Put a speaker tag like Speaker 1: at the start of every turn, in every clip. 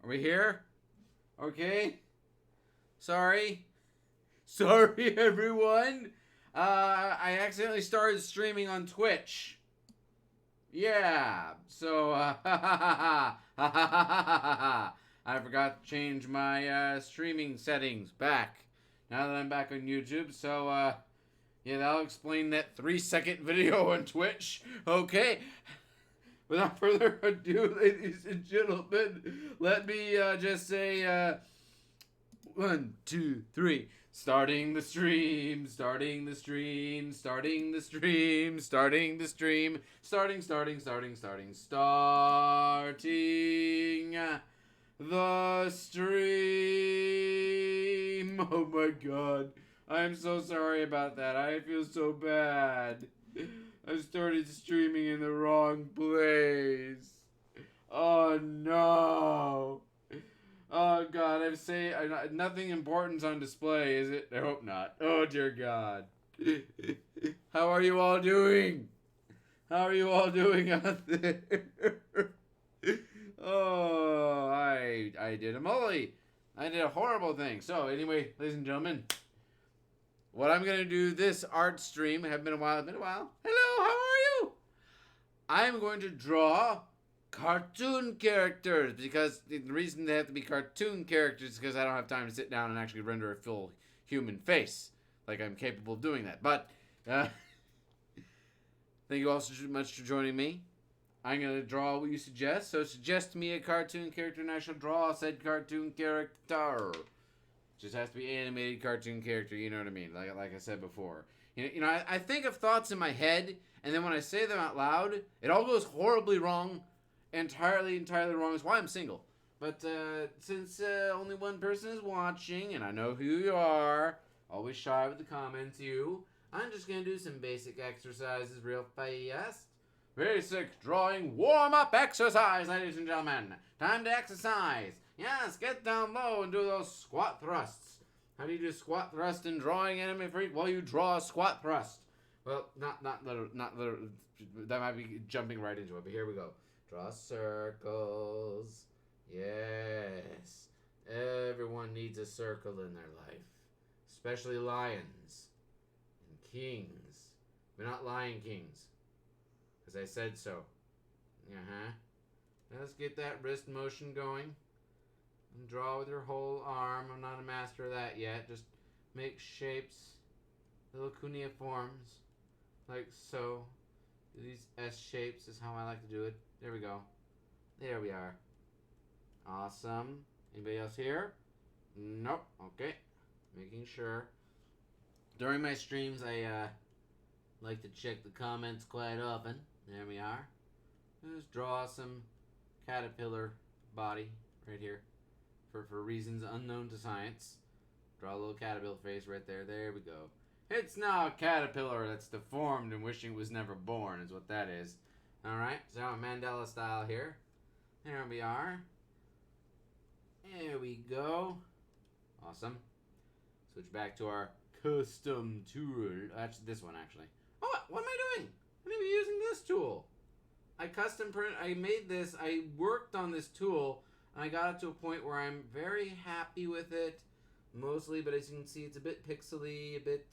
Speaker 1: Are we here? Okay. Sorry. Sorry, everyone. I accidentally started streaming on Twitch. Yeah. So, I forgot to change my streaming settings back. Now that I'm back on YouTube, so, yeah, that'll explain that 3-second video on Twitch. Okay. Without further ado, ladies and gentlemen, let me just say, 1, 2, 3. Starting the stream, starting the stream, starting the stream, starting the stream, starting the stream. Oh my god. I'm so sorry about that. I feel so bad. I started streaming in the wrong place. Oh no. Oh god, I'm saying nothing important's on display, is it? I hope not. Oh dear god. How are you all doing? How are you all doing out there? Oh, I did a molly. I did a horrible thing. So anyway, ladies and gentlemen, what I'm gonna do this art stream, have been a while, Hello, how are you? I'm going to draw cartoon characters, because the reason they have to be cartoon characters is because I don't have time to sit down and actually render a full human face like I'm capable of doing that. But thank you all so much for joining me. I'm going to draw what you suggest. So suggest me a cartoon character and I shall draw said cartoon character. Just has to be animated cartoon character, you know what I mean? Like I said before. You know, I think of thoughts in my head, and then when I say them out loud, it all goes horribly wrong. Entirely wrong. That's why I'm single. But since only one person is watching, and I know who you are, always shy with the comments, I'm just going to do some basic exercises real fast. Basic drawing warm-up exercise, ladies and gentlemen. Time to exercise. Yes, get down low and do those squat thrusts. How do you do squat thrust in drawing, Anime Freak? Well, you draw a squat thrust. Well, not literal. That might be jumping right into it, but here we go. Draw circles. Yes. Everyone needs a circle in their life. Especially lions. And kings. But not lion kings. Because I said so. Uh-huh. Let's get that wrist motion going. And draw with your whole arm. I'm not a master of that yet. Just make shapes. Little cuneiforms. Like so. These S shapes is how I like to do it. There we go. There we are. Awesome. Anybody else here? Nope. Okay. Making sure. During my streams, I like to check the comments quite often. There we are. Just draw some caterpillar body right here. For reasons unknown to science. Draw a little caterpillar face right there. There we go. It's now a caterpillar that's deformed and wishing it was never born, is what that is. Alright, so Mandela style here. There we are. There we go. Awesome. Switch back to our custom tool. That's this one, actually. Oh, what am I doing? I'm going to be using this tool. I made this. I worked on this tool, and I got it to a point where I'm very happy with it. Mostly, but as you can see, it's a bit pixely, a bit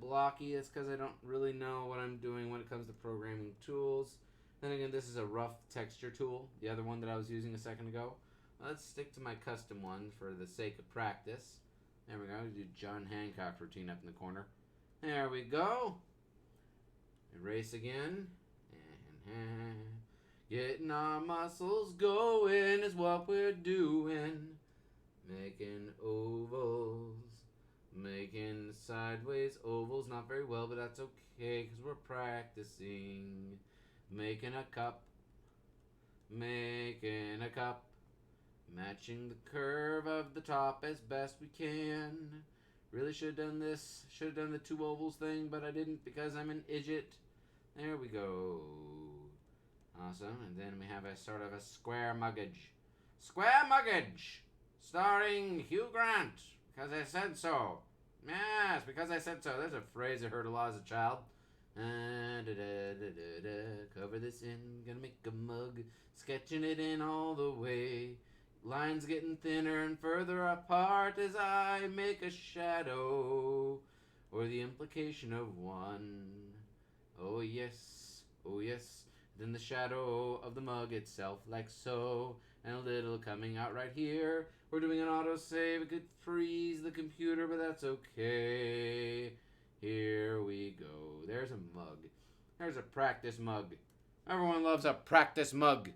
Speaker 1: blocky. That's because I don't really know what I'm doing when it comes to programming tools. Then again, this is a rough texture tool, the other one that I was using a second ago. Let's stick to my custom one for the sake of practice. There we go. We do John Hancock routine up in the corner. There we go. Erase again. Getting our muscles going is what we're doing. Making ovals. Making sideways ovals. Not very well, but that's okay because we're practicing. Making a cup. Making a cup. Matching the curve of the top as best we can. Really should have done this. Should have done the two ovals thing, but I didn't because I'm an idiot. There we go. Awesome. And then we have a sort of a square muggage. Square muggage! Starring Hugh Grant. Because I said so. Yes, because I said so. There's a phrase I heard a lot as a child. Cover this in. Gonna make a mug. Sketching it in all the way. Lines getting thinner and further apart as I make a shadow, or the implication of one. Oh yes, oh yes. Then the shadow of the mug itself, like so, and a little coming out right here. We're doing an autosave. It could freeze the computer, but that's okay. Here we go. There's a mug. There's a practice mug. Everyone loves a practice mug.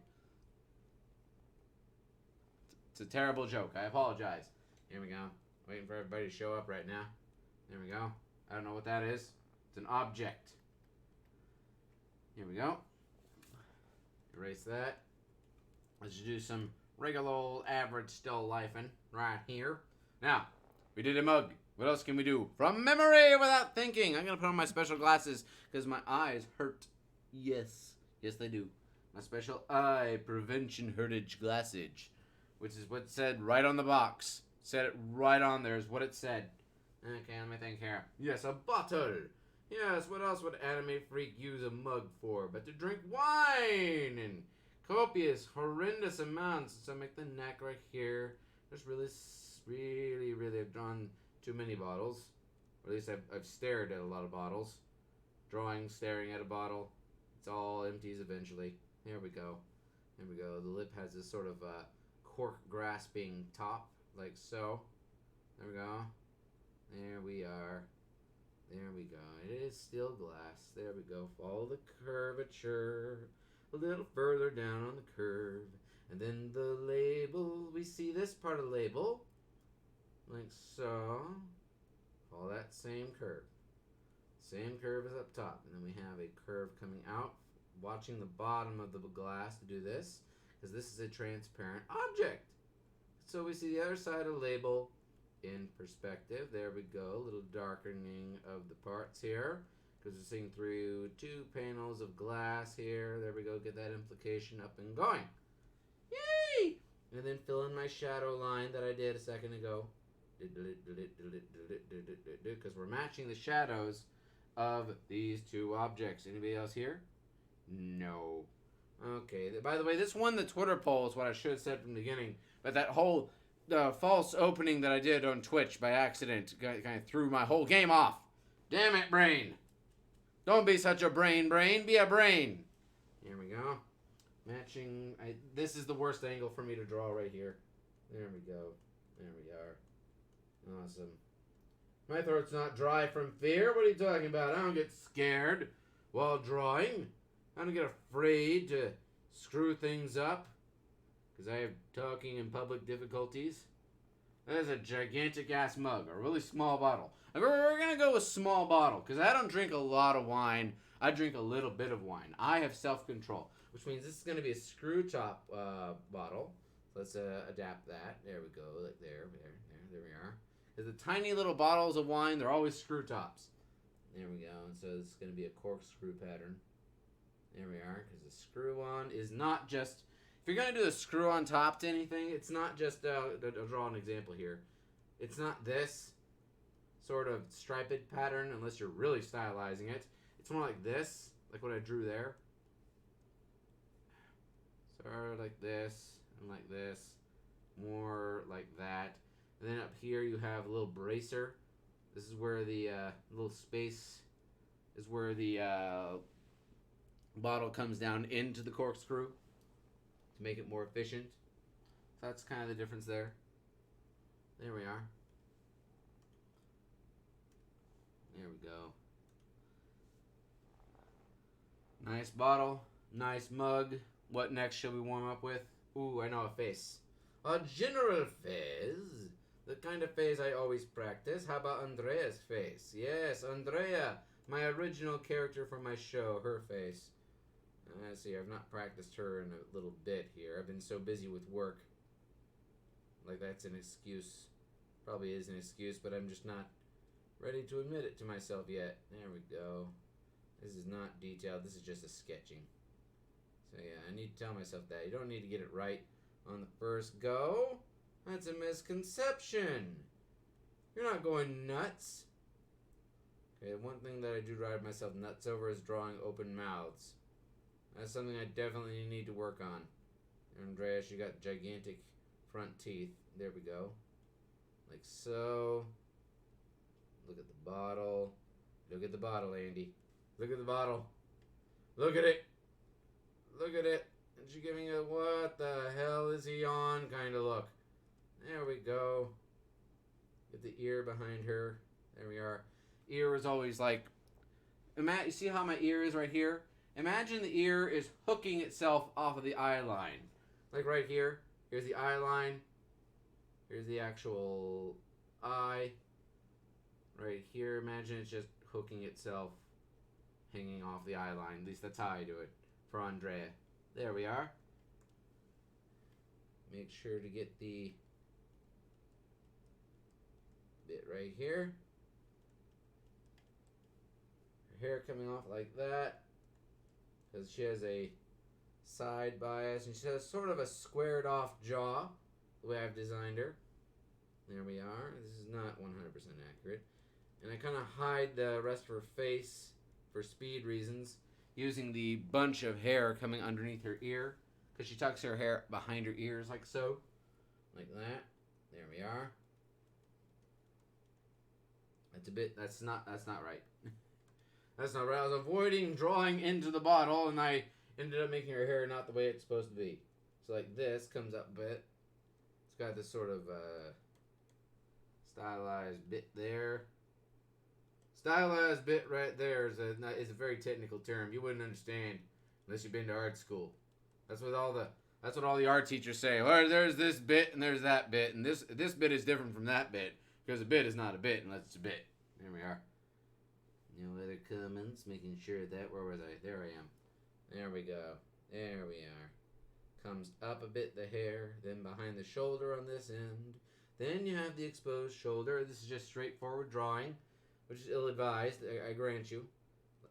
Speaker 1: It's a terrible joke. I apologize. Here we go. Waiting for everybody to show up right now. There we go. I don't know what that is. It's an object. Here we go. Erase that. Let's do some regular old average still lifing right here. Now, we did a mug. What else can we do? From memory without thinking. I'm going to put on my special glasses because my eyes hurt. Yes. Yes, they do. My special eye prevention hurtage glassage. Which is what it said right on the box. Said it right on there is what it said. Okay, let me think here. Yes, a bottle. Yes, what else would anime freak use a mug for but to drink wine in copious, horrendous amounts? So I make the neck right here. Just really, I've drawn too many bottles. Or at least I've stared at a lot of bottles. Staring at a bottle. It's all empties eventually. There we go. There we go. The lip has this sort of cork grasping top, like so. There we go. There we are. There we go. It is still glass. There we go. Follow the curvature. A little further down on the curve. And then the label. We see this part of the label. Like so. Follow that same curve. Same curve as up top. And then we have a curve coming out. Watching the bottom of the glass to do this. Because this is a transparent object. So we see the other side of the label in perspective. There we go. A little darkening of the parts here. Because we're seeing through two panels of glass here. There we go. Get that implication up and going. Yay! And then fill in my shadow line that I did a second ago. Because we're matching the shadows of these two objects. Anybody else here? No. Okay. By the way, this won the Twitter poll is what I should have said from the beginning. But that whole false opening that I did on Twitch by accident kind of threw my whole game off. Damn it, brain. Don't be such a brain. Be a brain. Here we go. Matching. This is the worst angle for me to draw right here. There we go. There we are. Awesome. My throat's not dry from fear. What are you talking about? I don't get scared while drawing. I don't get afraid to screw things up because I have talking in public difficulties. That is a gigantic ass mug, a really small bottle. We're going to go with small bottle because I don't drink a lot of wine. I drink a little bit of wine. I have self-control, which means this is going to be a screw top bottle. So let's adapt that. There we go. Like there we are. There's the tiny little bottles of wine. They're always screw tops. There we go. And so this is going to be a corkscrew pattern. There we are, because the screw-on is not just... If you're going to do a screw-on top to anything, it's not just... I'll draw an example here. It's not this sort of striped pattern, unless you're really stylizing it. It's more like this, like what I drew there. Sort of like this, and like this. More like that. And then up here you have a little bracer. This is where the little space is where the... bottle comes down into the corkscrew to make it more efficient. So that's kind of the difference there. There we are. There we go. Nice bottle. Nice mug. What next shall we warm up with? Ooh, I know a face. A general phase. The kind of phase I always practice. How about Andrea's face? Yes, Andrea. My original character from my show. Her face. Let's see, I've not practiced her in a little bit here. I've been so busy with work. Like, that's an excuse. Probably is an excuse, but I'm just not ready to admit it to myself yet. There we go. This is not detailed. This is just a sketching. So, yeah, I need to tell myself that. You don't need to get it right on the first go. That's a misconception. You're not going nuts. Okay, one thing that I do drive myself nuts over is drawing open mouths. That's something I definitely need to work on. Andreas, you got gigantic front teeth. There we go. Like so. Look at the bottle. Look at the bottle, Andy. Look at the bottle. Look at it. Look at it. And she's giving a what the hell is he on kind of look. There we go. Get the ear behind her. There we are. Ear is always like, you see how my ear is right here? Imagine the ear is hooking itself off of the eye line. Like right here. Here's the eye line. Here's the actual eye. Right here, imagine it's just hooking itself, hanging off the eye line. At least that's how I do it for Andrea. There we are. Make sure to get the bit right here. Her hair coming off like that, because she has a side bias, and she has sort of a squared off jaw, the way I've designed her. There we are. This is not 100% accurate. And I kind of hide the rest of her face for speed reasons, using the bunch of hair coming underneath her ear, because she tucks her hair behind her ears like so. Like that. There we are. That's a bit, that's not right. That's not right. I was avoiding drawing into the bottle, and I ended up making her hair not the way it's supposed to be. So like this comes up a bit. It's got this sort of stylized bit there. Stylized bit right there is a very technical term. You wouldn't understand unless you've been to art school. That's what all the art teachers say. Well, there's this bit and there's that bit, and this bit is different from that bit, because a bit is not a bit unless it's a bit. There we are. No other comments. Making sure that, where was I? There I am. There we go. There we are. Comes up a bit the hair, then behind the shoulder on this end. Then you have the exposed shoulder. This is just straightforward drawing, which is ill-advised, I grant you.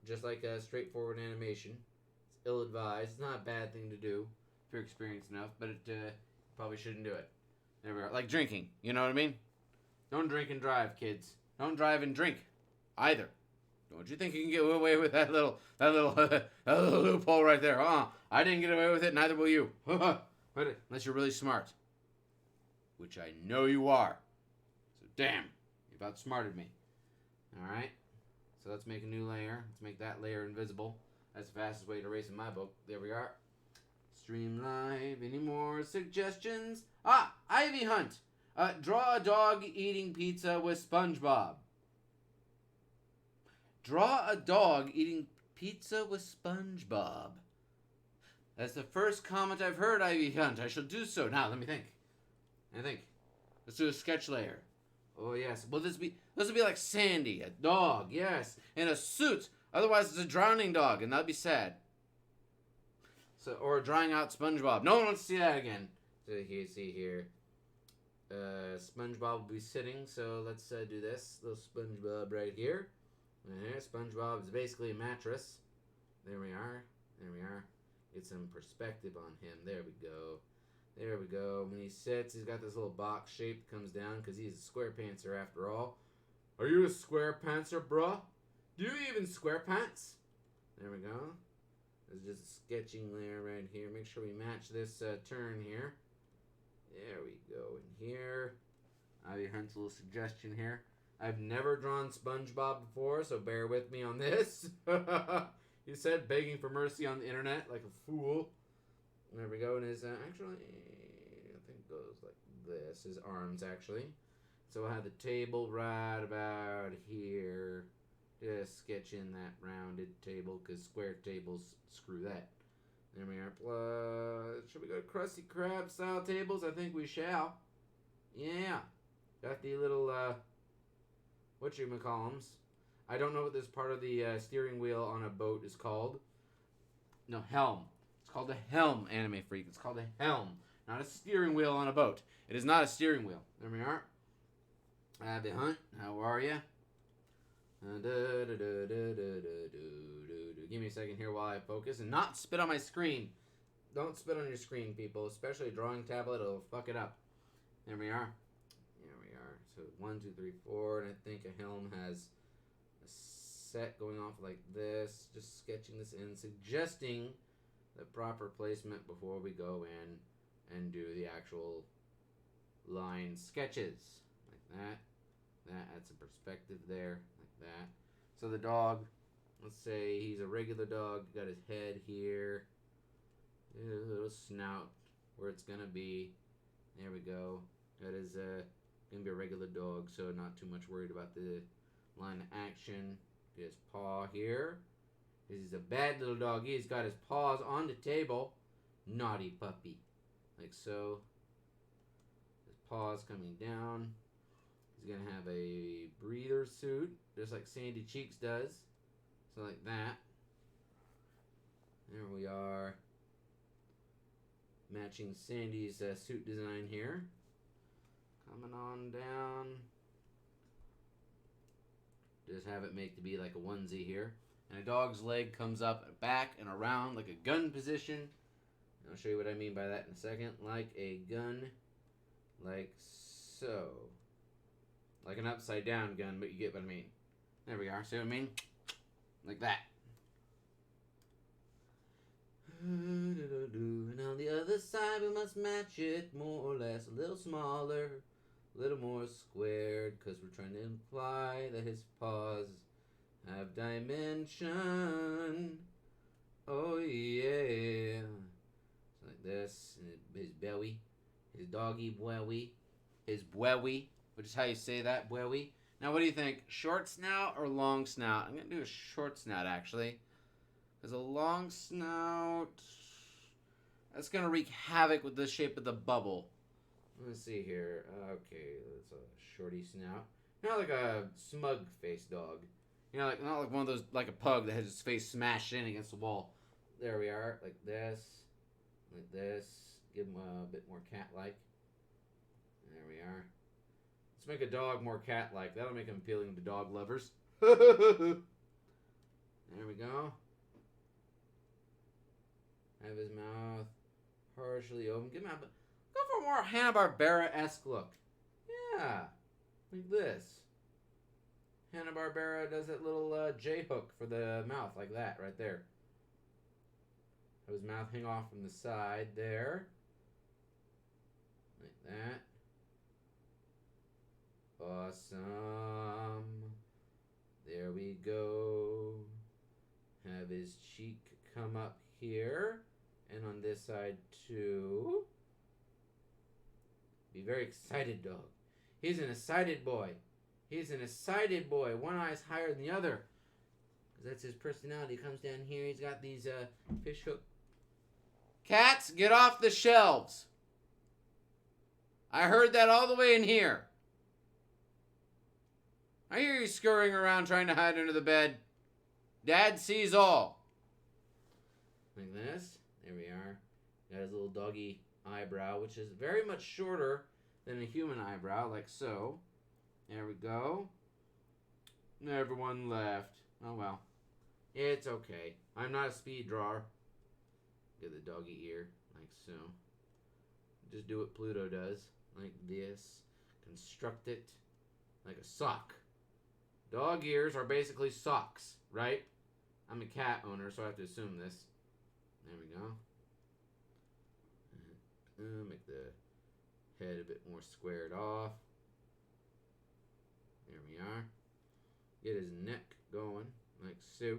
Speaker 1: Just like a straightforward animation. It's ill-advised. It's not a bad thing to do if you're experienced enough, but it probably shouldn't do it. There we are. Like drinking, you know what I mean? Don't drink and drive, kids. Don't drive and drink either. Don't you think you can get away with that little loophole right there? I didn't get away with it, neither will you. Unless you're really smart. Which I know you are. So damn, you've outsmarted me. Alright, so let's make a new layer. Let's make that layer invisible. That's the fastest way to erase in my book. There we are. Stream live. Any more suggestions? Ivy Hunt. Draw a dog eating pizza with SpongeBob. Draw a dog eating pizza with SpongeBob. That's the first comment I've heard, Ivy Hunt. I shall do so. Now, let me think. Let's do a sketch layer. Oh, yes. Will this be like Sandy, a dog, yes, in a suit. Otherwise, it's a drowning dog, and that'd be sad. So, or drying out SpongeBob. No one wants to see that again. So, here, see here. SpongeBob will be sitting, so let's do this. Little SpongeBob right here. There, SpongeBob is basically a mattress. There we are. There we are. Get some perspective on him. There we go. There we go. When he sits, he's got this little box shape that comes down because he's a square pantser after all. Are you a square pantser, bruh? Do you even square pants? There we go. There's just a sketching layer right here. Make sure we match this turn here. There we go. In here. Ivy Hunt's little suggestion here. I've never drawn SpongeBob before, so bear with me on this. He said begging for mercy on the internet like a fool. There we go. And his, actually, I think it goes like this. His arms, actually. So I have the table right about here. Just sketch in that rounded table, because square tables, screw that. There we are. Plus, should we go to Krusty Krab style tables? I think we shall. Yeah. Got the little, whatchamacallums. I don't know what this part of the steering wheel on a boat is called. No, helm. It's called a helm, Anime Freak. It's called a helm, not a steering wheel on a boat. It is not a steering wheel. There we are. Abby Hunt, how are ya? Give me a second here while I focus and not spit on my screen. Don't spit on your screen, people, especially a drawing tablet. It'll fuck it up. There we are. There we are. So 1, 2, 3, 4, and I think a helm has a set going off like this. Just sketching this in, suggesting the proper placement before we go in and do the actual line sketches. Like that. That adds some perspective there. Like that. So the dog, let's say he's a regular dog. Got his head here. A little snout where it's going to be. There we go. That is going to be a regular dog, so not too much worried about the line of action. Get his paw here. He's a bad little doggy. He's got his paws on the table. Naughty puppy. Like so. His paws coming down. He's going to have a breather suit, just like Sandy Cheeks does. So like that. There we are. Matching Sandy's suit design here. Coming on down. Just have it make to be like a onesie here. And a dog's leg comes up back and around like a gun position. I'll show you what I mean by that in a second. Like a gun. Like so. Like an upside down gun, but you get what I mean. There we are. See what I mean? Like that. And on the other side we must match it more or less. A little smaller. A little more squared. Because we're trying to imply that his paws have dimension. Oh yeah. So like this. His belly. His doggy belly. His belly. Which is how you say that, belly. Now what do you think? Short snout or long snout? I'm going to do a short snout actually. Because a long snout, that's going to wreak havoc with the shape of the bubble. Let's see here. Okay, that's a shorty snout. Not like a smug-faced dog. You know, like not like one of those, like a pug that has his face smashed in against the wall. There we are, like this. Like this. Give him a bit more cat-like. There we are. Let's make a dog more cat-like. That'll make him appealing to dog lovers. There we go. Have his mouth partially open. Go for a more Hanna-Barbera-esque look. Yeah, like this. Hanna-Barbera does that little J-hook for the mouth, like that, right there. Have his mouth hang off from the side there. Like that. Awesome. There we go. Have his cheek come up here. And on this side too. Be very excited, dog. He's an excited boy. He's an excited boy. One eye's higher than the other. Because that's his personality. He comes down here. He's got these fish hook. Cats, get off the shelves. I heard that all the way in here. I hear you scurrying around trying to hide under the bed. Dad sees all. Like this. There we are. Got his little doggy eyebrow, which is very much shorter than a human eyebrow, like so. There we go. Everyone left. Oh well. It's okay. I'm not a speed drawer. Get the doggy ear, like so. Just do what Pluto does, like this. Construct it like a sock. Dog ears are basically socks, right? I'm a cat owner, so I have to assume this. There we go. Make the head a bit more squared off. There we are. Get his neck going, like so.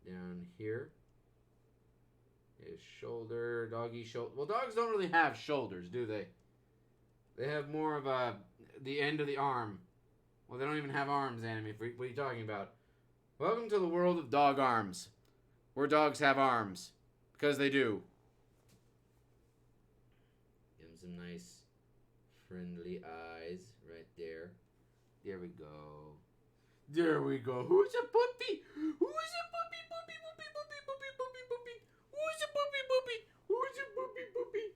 Speaker 1: Down here. His shoulder, doggy shoulder. Well, dogs don't really have shoulders, do they? They have more of the end of the arm. Well, they don't even have arms, Anime Freak. What are you talking about? Welcome to the world of dog arms. Where dogs have arms. Because they do. Give him some nice, friendly eyes right there. There we go. There we go. Who's a puppy? Who's a puppy, puppy, puppy, puppy, puppy, puppy, puppy? Who's a puppy, puppy? Who's a puppy, puppy?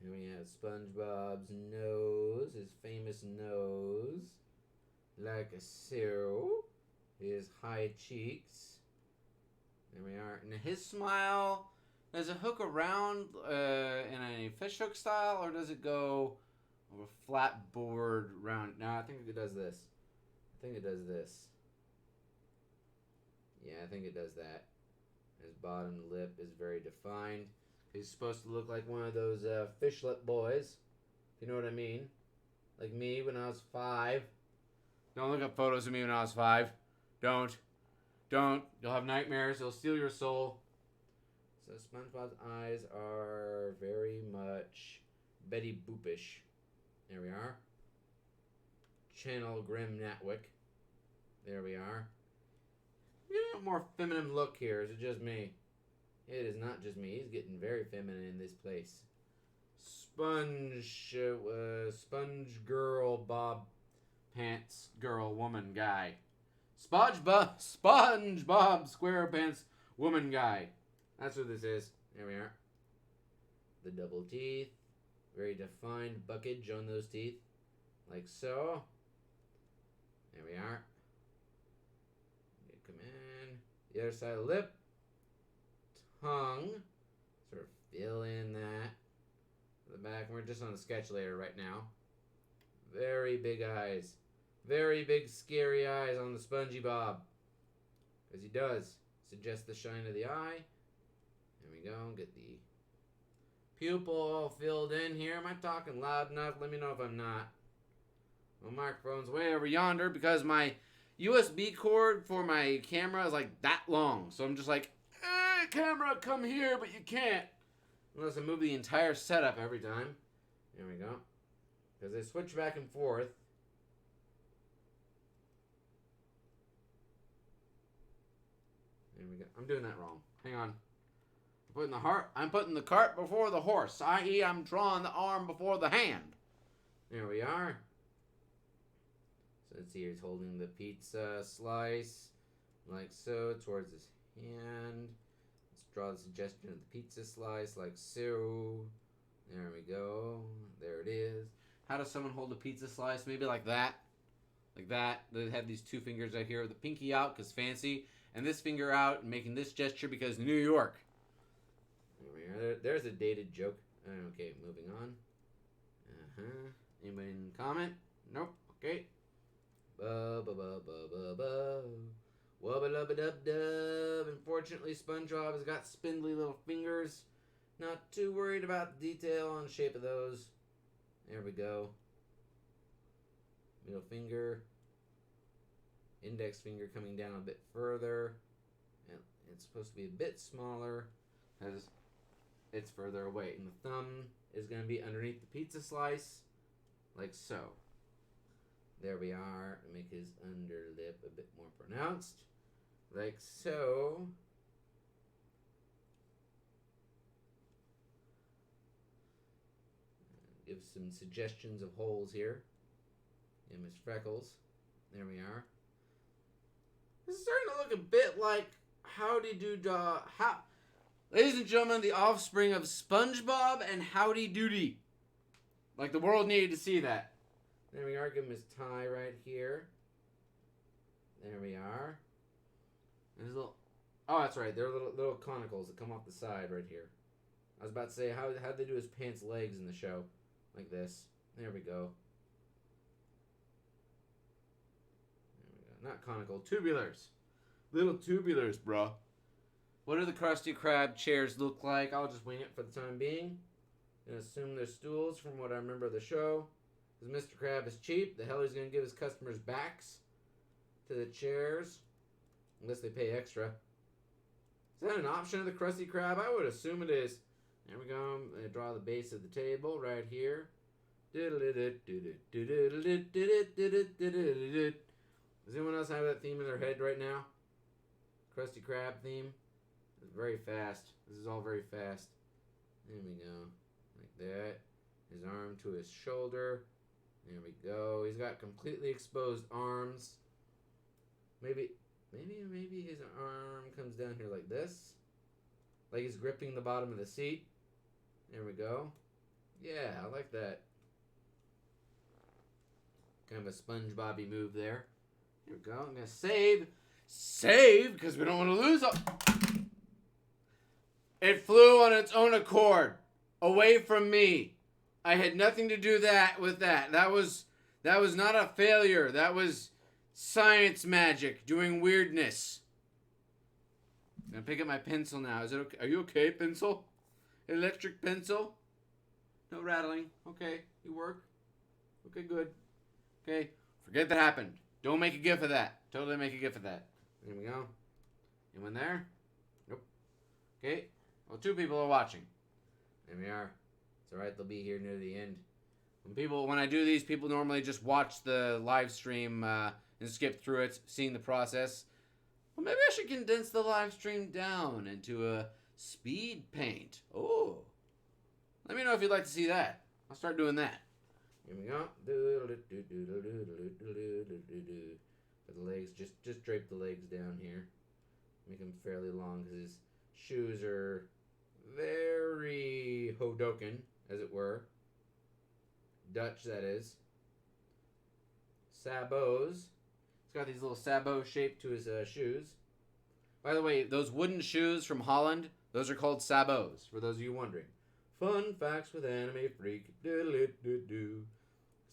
Speaker 1: Here we have SpongeBob's nose, his famous nose. Like a so. His high cheeks. There we are. And his smile, does it hook around in a fish hook style, or does it go over a flat board round? No, I think it does this. I think it does this. Yeah, I think it does that. His bottom lip is very defined. He's supposed to look like one of those fish lip boys. You know what I mean? Like me when I was 5. Don't look up photos of me when I was 5. Don't. You'll have nightmares. They'll steal your soul. So SpongeBob's eyes are very much Betty Boopish. There we are. Channel Grim Natwick. There we are. You get a more feminine look here. Is it just me? It is not just me. He's getting very feminine in this place. Sponge girl, Bob Pants girl, woman, guy. SpongeBob SquarePants woman, guy. That's what this is. There we are. The double teeth. Very defined buckage on those teeth. Like so. There we are. Come in. The other side of the lip. Tongue. Sort of fill in that. The back. We're just on the sketch layer right now. Very big eyes. Very big scary eyes on the Spongy Bob. Because he does suggest the shine of the eye. There we go. Get the pupil all filled in here. Am I talking loud enough? Let me know if I'm not. My microphone's way over yonder because my USB cord for my camera is like that long. So I'm just like, camera, come here, but you can't. Unless I move the entire setup every time. There we go. Because they switch back and forth. There we go. I'm doing that wrong. Hang on. I'm putting the cart before the horse, i.e. I'm drawing the arm before the hand. There we are. So let's see here, he's holding the pizza slice, like so, towards his hand. Let's draw the suggestion of the pizza slice, like so. There we go. There it is. How does someone hold a pizza slice? Maybe like that. Like that. They have these two fingers right here, the pinky out because fancy, and this finger out and making this gesture because New York. There's a dated joke. Okay, moving on. Anybody in comment? Nope. Okay. Wubba-lubba-dub-dub. Unfortunately, SpongeBob has got spindly little fingers. Not too worried about the detail on the shape of those. There we go. Middle finger. Index finger coming down a bit further. And it's supposed to be a bit smaller as it's further away. And the thumb is going to be underneath the pizza slice, like so. There we are. Make his underlip a bit more pronounced, like so. Give some suggestions of holes here. And his freckles. There we are. This is starting to look a bit like Howdy Doody. Ladies and gentlemen, the offspring of SpongeBob and Howdy Doody. Like the world needed to see that. There we are. Give him his tie right here. There we are. And his little. Oh, that's right. They're little conicals that come off the side right here. I was about to say, how'd they do his pants legs in the show? Like this. There we go. Not conical. Tubulars. Little tubulars, bro. What do the Krusty Krab chairs look like? I'll just wing it for the time being. And assume they're stools from what I remember of the show. Because Mr. Krab is cheap. The hell he's going to give his customers backs to the chairs. Unless they pay extra. Is that an option of the Krusty Krab? I would assume it is. There we go. I'm going to draw the base of the table right here. Does anyone else have that theme in their head right now? Krusty Krab theme? It's very fast. This is all very fast. There we go. Like that. His arm to his shoulder. There we go. He's got completely exposed arms. Maybe his arm comes down here like this. Like he's gripping the bottom of the seat. There we go. Yeah, I like that. Kind of a SpongeBob-y move there. Here we go. I'm going to save. Save, because we don't want to lose. It flew on its own accord. Away from me. I had nothing to do with that. That was not a failure. That was science magic doing weirdness. I'm going to pick up my pencil now. Is it okay? Are you okay, pencil? Electric pencil? No rattling. Okay, you work. Okay, good. Okay, forget that happened. Don't make a gif of that. Totally make a gif of that. There we go. Anyone there? Nope. Okay. Well, 2 people are watching. There we are. It's alright, they'll be here near the end. When I do these, people normally just watch the live stream and skip through it, seeing the process. Well, maybe I should condense the live stream down into a speed paint. Oh. Let me know if you'd like to see that. I'll start doing that. Here we go. For the legs, just drape the legs down here. Make them fairly long because his shoes are very Hodoken, as it were. Dutch, that is. Sabots. He's got these little sabot shape to his shoes. By the way, those wooden shoes from Holland, those are called sabots, for those of you wondering. Fun facts with Anime Freak. Do-do-do-do.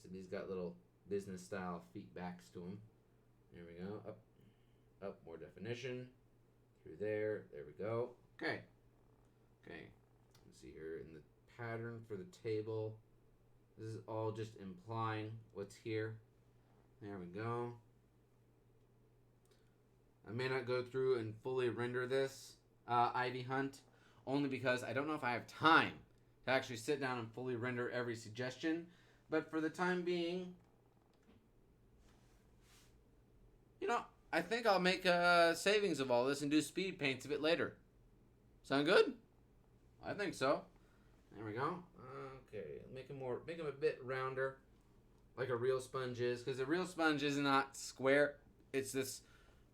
Speaker 1: So he's got little business style feet backs to him. There we go. Up, more definition. Through there. There we go. Okay. Let's see here. In the pattern for the table, this is all just implying what's here. There we go. I may not go through and fully render this Ivy Hunt, only because I don't know if I have time to actually sit down and fully render every suggestion. But for the time being, I think I'll make a savings of all this and do speed paints of it later. Sound good? I think so. There we go. Okay, make him a bit rounder, like a real sponge is, because a real sponge is not square. It's this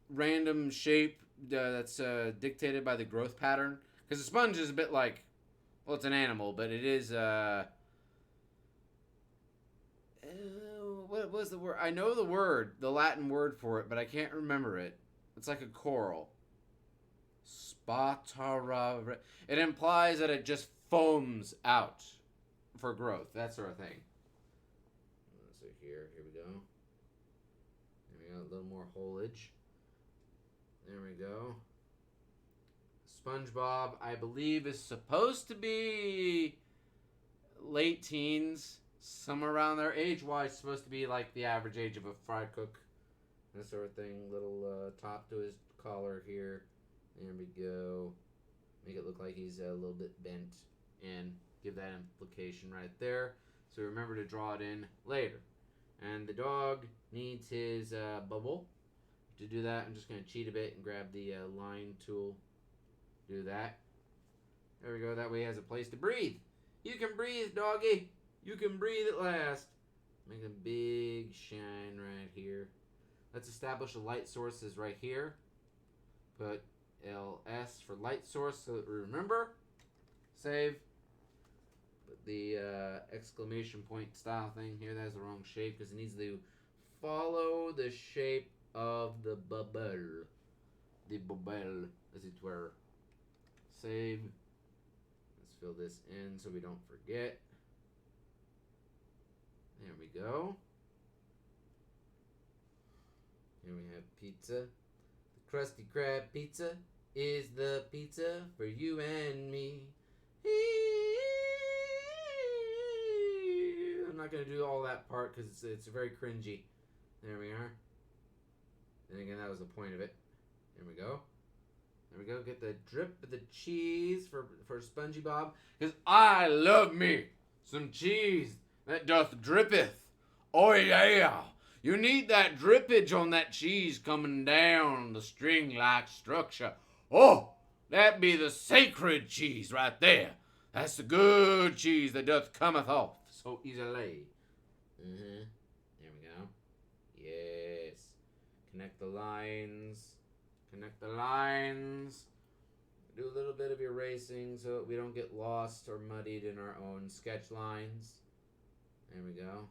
Speaker 1: random shape that's dictated by the growth pattern. Because a sponge is a bit like, well, it's an animal, but it is, what was the word? I know the Latin word for it, but I can't remember it. It's like a coral. Spatara. It implies that it just foams out for growth, that sort of thing. So here we go. There we go, a little more foliage. There we go. SpongeBob, I believe, is supposed to be late teens, somewhere around there. Age-wise, supposed to be like the average age of a fry cook, that sort of thing. Little top to his collar here. There we go. Make it look like he's a little bit bent, and give that implication right there. So remember to draw it in later. And the dog needs his bubble. To do that, I'm just going to cheat a bit and grab the line tool. Do that. There we go. That way he has a place to breathe. You can breathe, doggy. You can breathe at last. Make a big shine right here. Let's establish a light source is right here. Put LS for light source so that we remember. Save. Put the exclamation point style thing here. That's the wrong shape because it needs to follow the shape of the bubble. The bubble, as it were. Save. Let's fill this in so we don't forget. There we go. Here we have pizza. The Krusty Krab pizza is the pizza for you and me. I'm not going to do all that part because it's very cringy. There we are. And again, that was the point of it. There we go. There we go. Get the drip of the cheese for Spongy Bob. Because I love me some cheese that doth drippeth. Oh, yeah. You need that drippage on that cheese coming down the string-like structure. Oh, that be the sacred cheese right there. That's the good cheese that doth cometh off so easily. There we go. Yes. Connect the lines. Connect the lines. Do a little bit of erasing so that we don't get lost or muddied in our own sketch lines. There we go.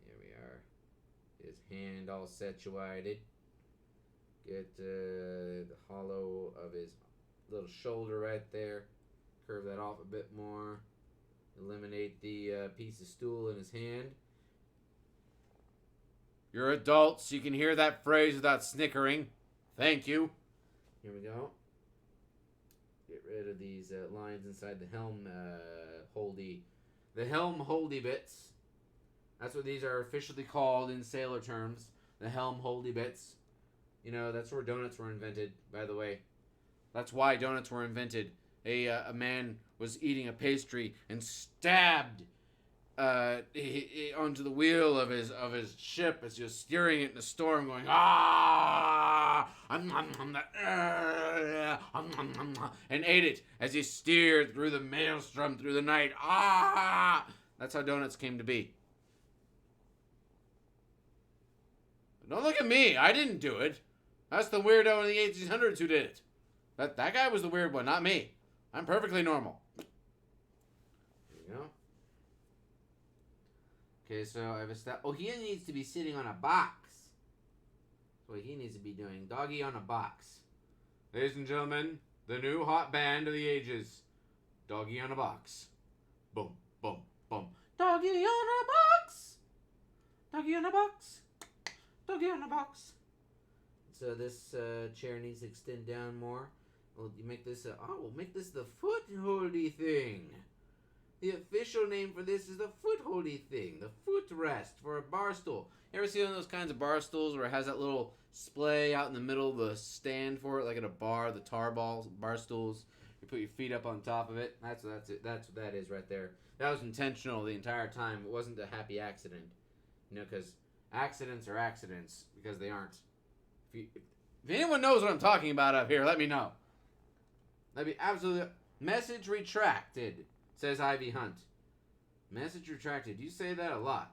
Speaker 1: Here we are. His hand all situated. Get the hollow of his little shoulder right there. Curve that off a bit more. Eliminate the piece of stool in his hand. You're adults. You can hear that phrase without snickering. Thank you. Here we go. Get rid of these lines inside the helm holdy. The helm holdy bits. That's what these are officially called in sailor terms. The helm holdy bits. You know, that's where donuts were invented, by the way. That's why donuts were invented. A man was eating a pastry and stabbed onto the wheel of his ship as he was steering it in a storm, going and ate it as he steered through the maelstrom through the night. That's how donuts came to be. But don't look at me. I didn't do it. That's the weirdo in the 1800s who did it. That guy was the weird one, not me. I'm perfectly normal. There you go. Okay, so I've established... Oh, he needs to be sitting on a box. That's what he needs to be doing. Doggy on a box. Ladies and gentlemen, the new hot band of the ages. Doggy on a box. Boom, boom, boom. Doggy on a box. Doggy on a box. Doggy on a box. So this chair needs to extend down more. Well, you make this... we'll make this the foot-holdy thing. The official name for this is the foot-holdy thing. The footrest for a bar stool. You ever see one of those kinds of bar stools where it has that little splay out in the middle of the stand for it, like at a bar, the tar balls, bar stools. You put your feet up on top of it. That's it. That's what that is right there. That was intentional the entire time. It wasn't a happy accident. You know, because accidents are accidents because they aren't. If anyone knows what I'm talking about up here, let me know. That'd be absolutely... Message retracted, says Ivy Hunt. Message retracted. You say that a lot.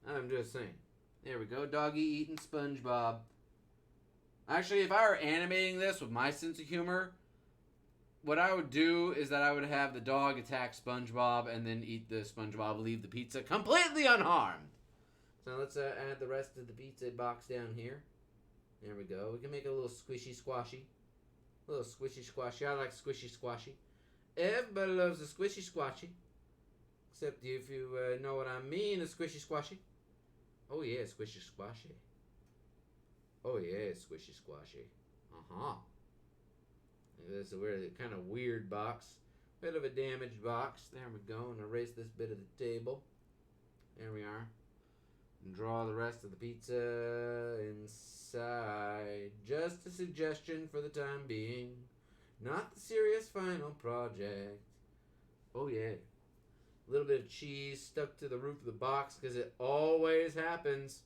Speaker 1: I'm just saying. There we go. Doggy eating SpongeBob. Actually, if I were animating this with my sense of humor, what I would do is that I would have the dog attack SpongeBob and then eat the SpongeBob, leave the pizza completely unharmed. So let's add the rest of the pizza box down here. There we go. We can make it a little squishy squashy. A little squishy squashy. I like squishy squashy. Everybody loves a squishy squashy. Except if you know what I mean, a squishy squashy. Oh yeah, squishy squashy. Oh yeah, squishy squashy. Uh-huh. This is a weird, kind of weird box. Bit of a damaged box. There we go. And erase this bit of the table. There we are. And draw the rest of the pizza inside. Just a suggestion for the time being. Not the serious final project. Oh yeah. A little bit of cheese stuck to the roof of the box because it always happens.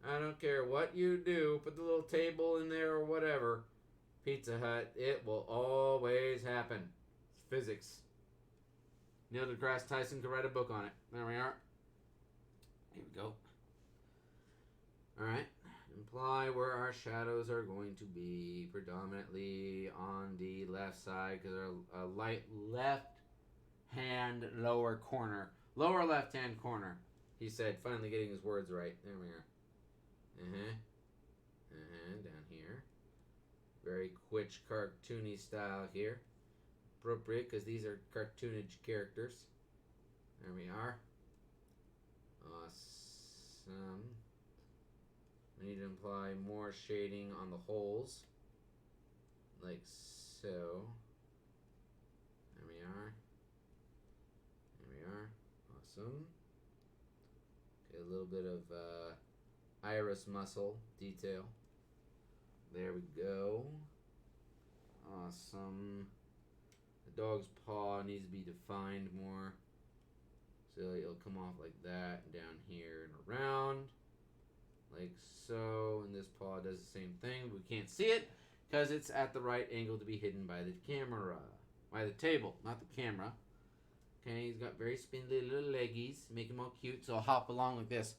Speaker 1: I don't care what you do. Put the little table in there or whatever. Pizza Hut. It will always happen. It's physics. Neil deGrasse Tyson could write a book on it. There we are. Here we go. Alright. Imply where our shadows are going to be. Predominantly on the left side because they're a light left hand lower corner. Lower left hand corner. He said, finally getting his words right. There we are. Down here. Very Quitch cartoony style here. Appropriate because these are cartoonage characters. There we are. Awesome. I need to apply more shading on the holes. Like so. There we are. There we are. Awesome. Okay, a little bit of iris muscle detail. There we go. Awesome. The dog's paw needs to be defined more. So it'll come off like that, and down here and around. Like so. And this paw does the same thing, but we can't see it because it's at the right angle to be hidden by the camera. By the table, not the camera. Okay, he's got very spindly little leggies. Make him all cute, so I'll hop along like this.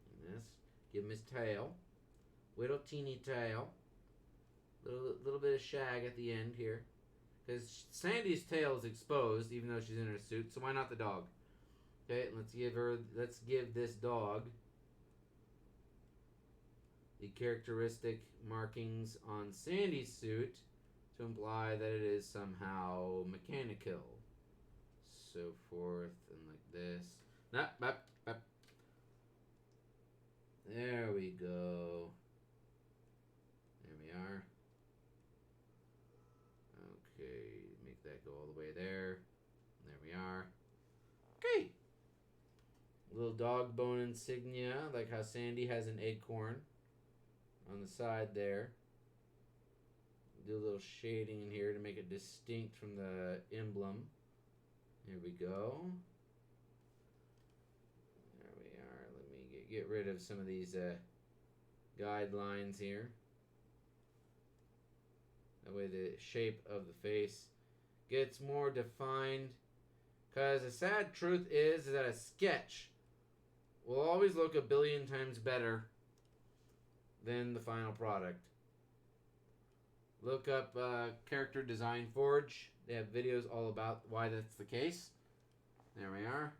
Speaker 1: And this. Give him his tail. Little teeny tail. Little bit of shag at the end here. Because Sandy's tail is exposed, even though she's in her suit, so why not the dog? Okay, let's give this dog the characteristic markings on Sandy's suit to imply that it is somehow mechanical. So forth and like this. There we go. There we are. dog bone insignia, like how Sandy has an acorn on the side there. Do a little shading in here to make it distinct from the emblem. There we go. There we are. Let me get rid of some of these guidelines here. That way the shape of the face gets more defined. Because the sad truth is that a sketch will always look a billion times better than the final product. Look up Character Design Forge. They have videos all about why that's the case. There we are.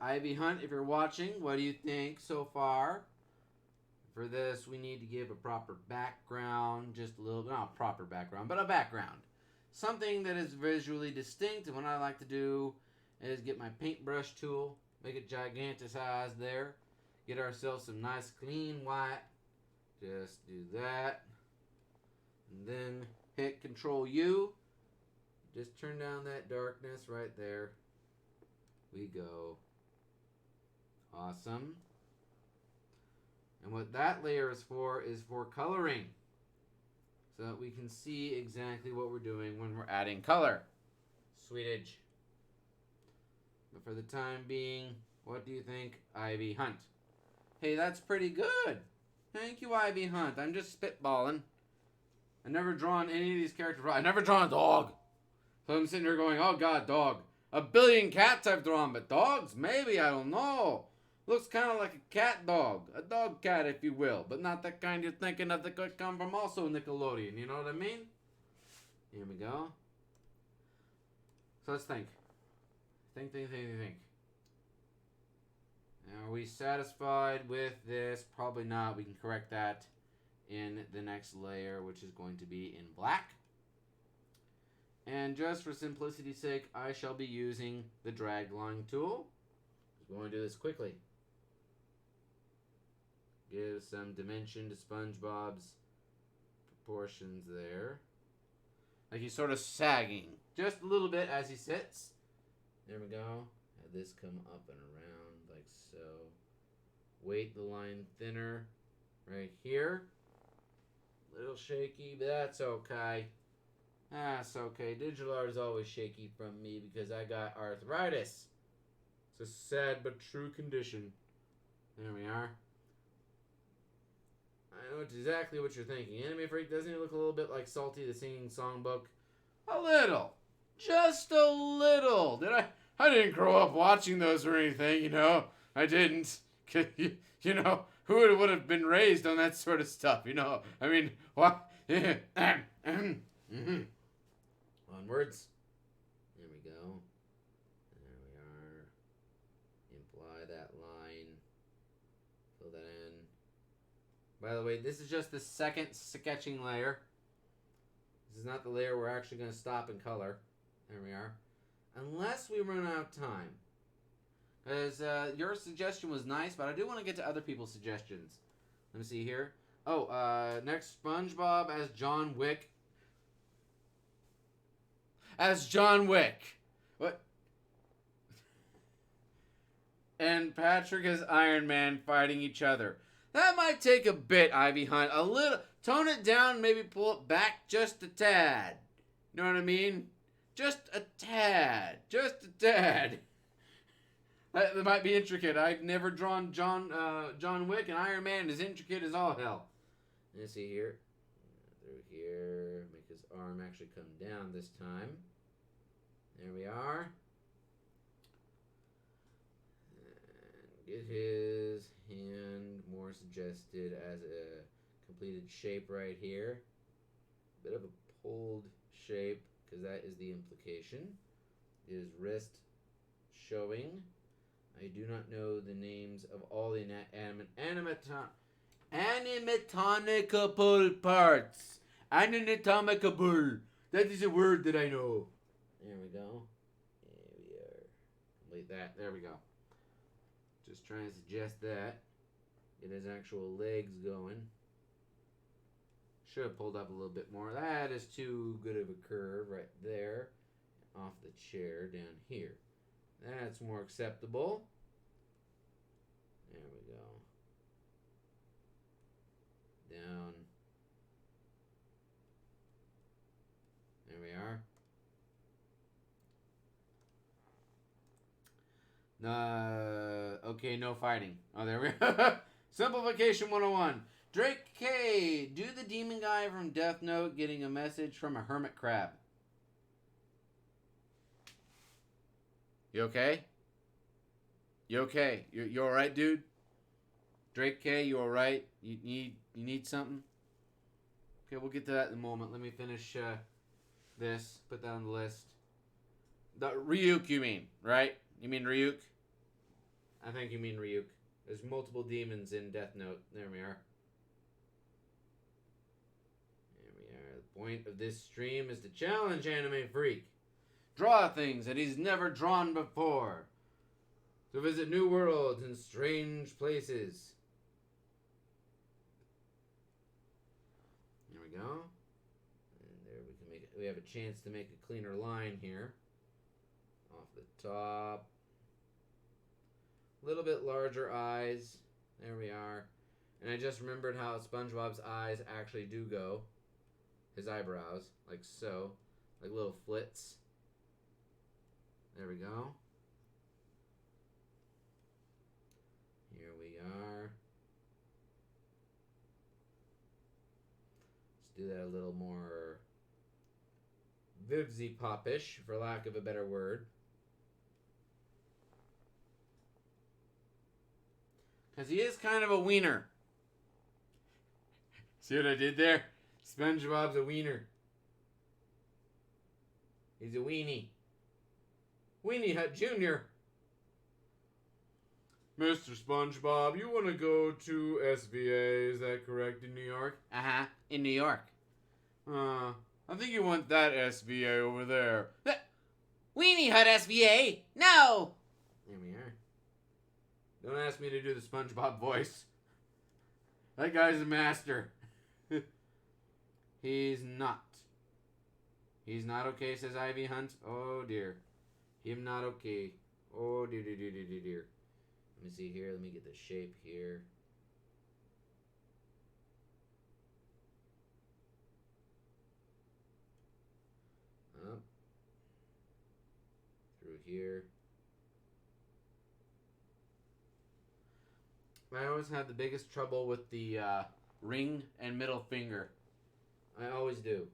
Speaker 1: Ivy Hunt, if you're watching, what do you think so far? For this, we need to give a proper background, just a little, not proper background, but a background. Something that is visually distinct, and what I like to do is get my paintbrush tool, make it giganticize there, get ourselves some nice clean white, just do that, and then hit Control U, just turn down that darkness right there, we go. Awesome. And what that layer is for coloring. So that we can see exactly what we're doing when we're adding color. Sweetage. But for the time being, what do you think, Ivy Hunt? Hey, that's pretty good. Thank you, Ivy Hunt. I'm just spitballing. I've never drawn any of these characters. I've never drawn a dog. So I'm sitting here going, oh God, dog. A billion cats I've drawn, but dogs? Maybe, I don't know. Looks kind of like a cat dog. A dog cat, if you will. But not that kind you're thinking of that could come from also Nickelodeon. You know what I mean? Here we go. So let's think. Think. Now, are we satisfied with this? Probably not. We can correct that in the next layer, which is going to be in black. And just for simplicity's sake, I shall be using the drag line tool. We're going to do this quickly. Give some dimension to SpongeBob's proportions there. Like he's sort of sagging. Just a little bit as he sits. There we go. Have this come up and around like so. Weight the line thinner right here. A little shaky, but that's okay. That's okay. Digital art is always shaky from me because I got arthritis. It's a sad but true condition. There we are. I know exactly what you're thinking. Anime Freak, doesn't he look a little bit like Salty the Singing Songbook? A little. Just a little. I didn't grow up watching those or anything, you know. I didn't. You know, who would have been raised on that sort of stuff, you know? I mean, what? Onwards. There we go. There we are. Imply that line. Fill that in. By the way, this is just the second sketching layer. This is not the layer we're actually going to stop and color. There we are. Unless we run out of time. Because your suggestion was nice, but I do want to get to other people's suggestions. Let me see here. Oh, next, SpongeBob as John Wick. As John Wick. What? And Patrick as Iron Man fighting each other. That might take a bit, Ivy Hunt. A little. Tone it down, maybe pull it back just a tad. You know what I mean? Just a tad. Just a tad. That might be intricate. I've never drawn John Wick, and Iron Man is intricate as all hell. Let's see here. Through here. Make his arm actually come down this time. There we are. And get his hand more suggested as a completed shape right here. Bit of a pulled shape, because that is the implication. His wrist showing. I do not know the names of all the anatomical parts. Anatomical. That is a word that I know. There we go. There we are. Complete that. There we go. Just trying to suggest that. Get his actual legs going. Should have pulled up a little bit more. That is too good of a curve right there. off the chair down here. That's more acceptable. There we go. Down. There we are. Okay, no fighting. Oh, there we go. Simplification 101. Drake K. Do the demon guy from Death Note getting a message from a hermit crab. You okay? You okay? You alright, dude? Drake K, you alright? You need something? Okay, we'll get to that in a moment. Let me finish this. Put that on the list. The Ryuk, you mean, right? You mean Ryuk? I think you mean Ryuk. There's multiple demons in Death Note. There we are. There we are. The point of this stream is to challenge Anime Freak. Draw things that he's never drawn before. To visit new worlds and strange places. There we go. And there we can make it. We have a chance to make a cleaner line here. Off the top. A little bit larger eyes. There we are. And I just remembered how SpongeBob's eyes actually do go. His eyebrows. Like so. Like little flits. There we go. Here we are. Let's do that a little more Vivsy Popish, for lack of a better word. Because he is kind of a wiener. See what I did there? SpongeBob's a wiener. He's a weenie. Weenie Hut Jr. Mr. SpongeBob, you want to go to SVA, is that correct, in New York? Uh-huh, in New York. I think you want that SVA over there. Weenie Hut SVA? No! There we are. Don't ask me to do the SpongeBob voice. That guy's a master. He's not. He's not okay, says Ivy Hunt. Oh, dear. Him not okay. Oh, dear, dear, dear, dear, dear, dear. Let me see here. Let me get the shape here. Up. Through here. I always had the biggest trouble with the ring and middle finger. I always do.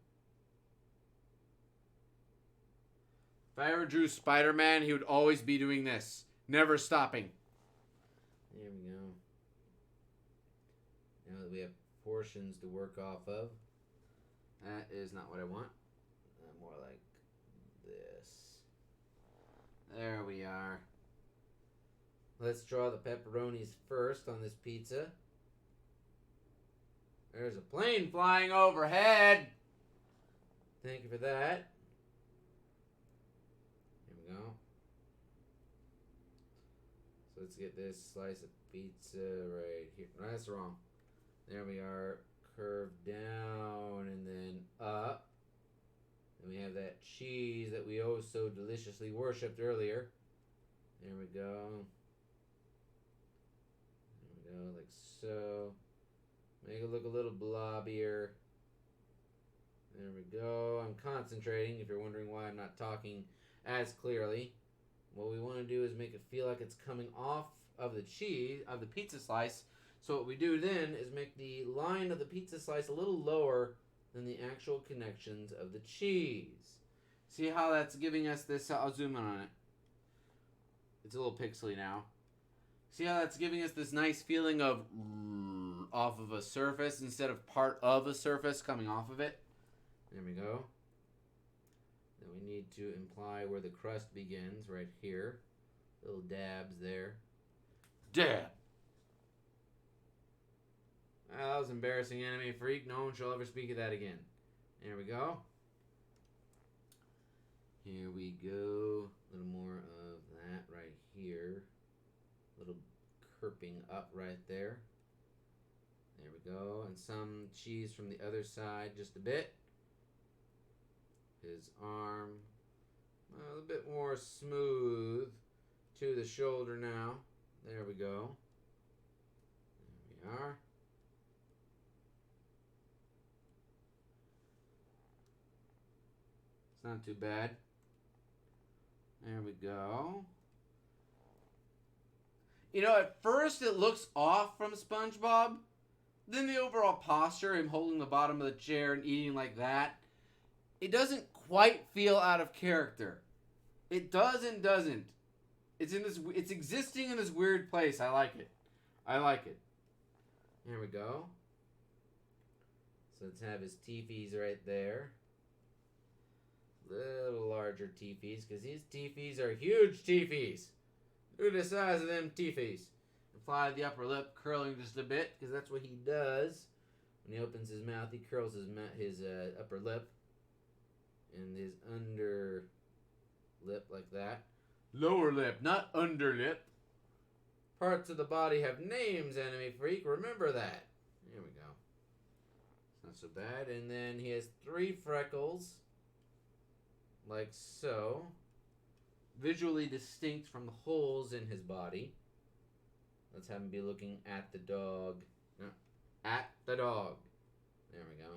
Speaker 1: If I ever drew Spider-Man, he would always be doing this. Never stopping. There we go. Now that we have portions to work off of. That is not what I want. More like this. There we are. Let's draw the pepperonis first on this pizza. There's a plane flying overhead. Thank you for that. Here we go. So let's get this slice of pizza right here. No, that's wrong. There we are. Curve down and then up. And we have that cheese that we oh so deliciously worshipped earlier. There we go. There we go, like so. Make it look a little blobbier. There we go. I'm concentrating, if you're wondering why I'm not talking as clearly. What we want to do is make it feel like it's coming off of the cheese, of the pizza slice. So what we do then is make the line of the pizza slice a little lower than the actual connections of the cheese. See how that's giving us this? I'll zoom in on it. It's a little pixely now. See how that's giving us this nice feeling of off of a surface instead of part of a surface coming off of it? There we go. Then we need to imply where the crust begins, right here. Little dabs there. Dab! That was embarrassing, Anime Freak. No one shall ever speak of that again. There we go. Here we go. A little more of that right here. A little curping up right there. There we go. And some cheese from the other side, just a bit. His arm. A little bit more smooth to the shoulder now. There we go. There we are. It's not too bad. There we go. You know, at first it looks off from SpongeBob. Then the overall posture, him holding the bottom of the chair and eating like that, it doesn't quite feel out of character. It does and doesn't. It's existing in this weird place. I like it. I like it. Here we go. So let's have his teepees right there. Little larger teepees, because these teepees are huge teepees. Look at the size of them teepees. Apply the upper lip, curling just a bit, because that's what he does. When he opens his mouth, he curls his upper lip and his under lip like that. Lower lip, not under lip. Parts of the body have names, Enemy Freak. Remember that. There we go. It's not so bad. And then he has 3 freckles, like so. Visually distinct from the holes in his body. Let's have him be looking at the dog. No, at the dog. There we go.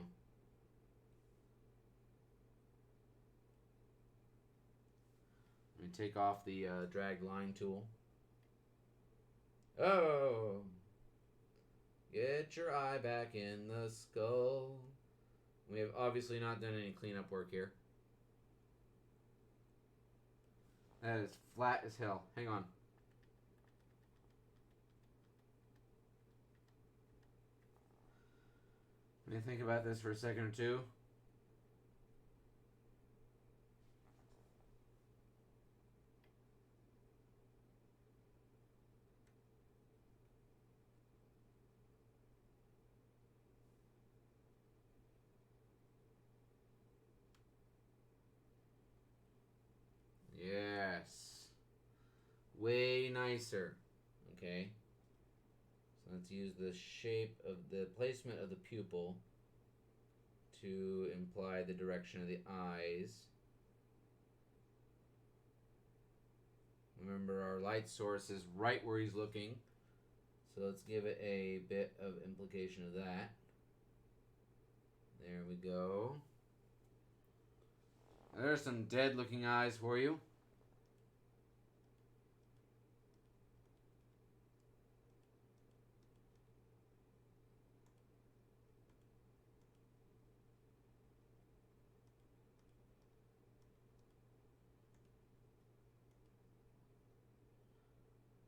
Speaker 1: Let me take off the drag line tool. Oh! Get your eye back in the skull. We have obviously not done any cleanup work here. That is flat as hell. Hang on. Let me think about this for a second or two. Yes. Way nicer. Okay. So let's use the shape of the placement of the pupil to imply the direction of the eyes. Remember, our light source is right where he's looking. So let's give it a bit of implication of that. There we go. There's some dead looking eyes for you.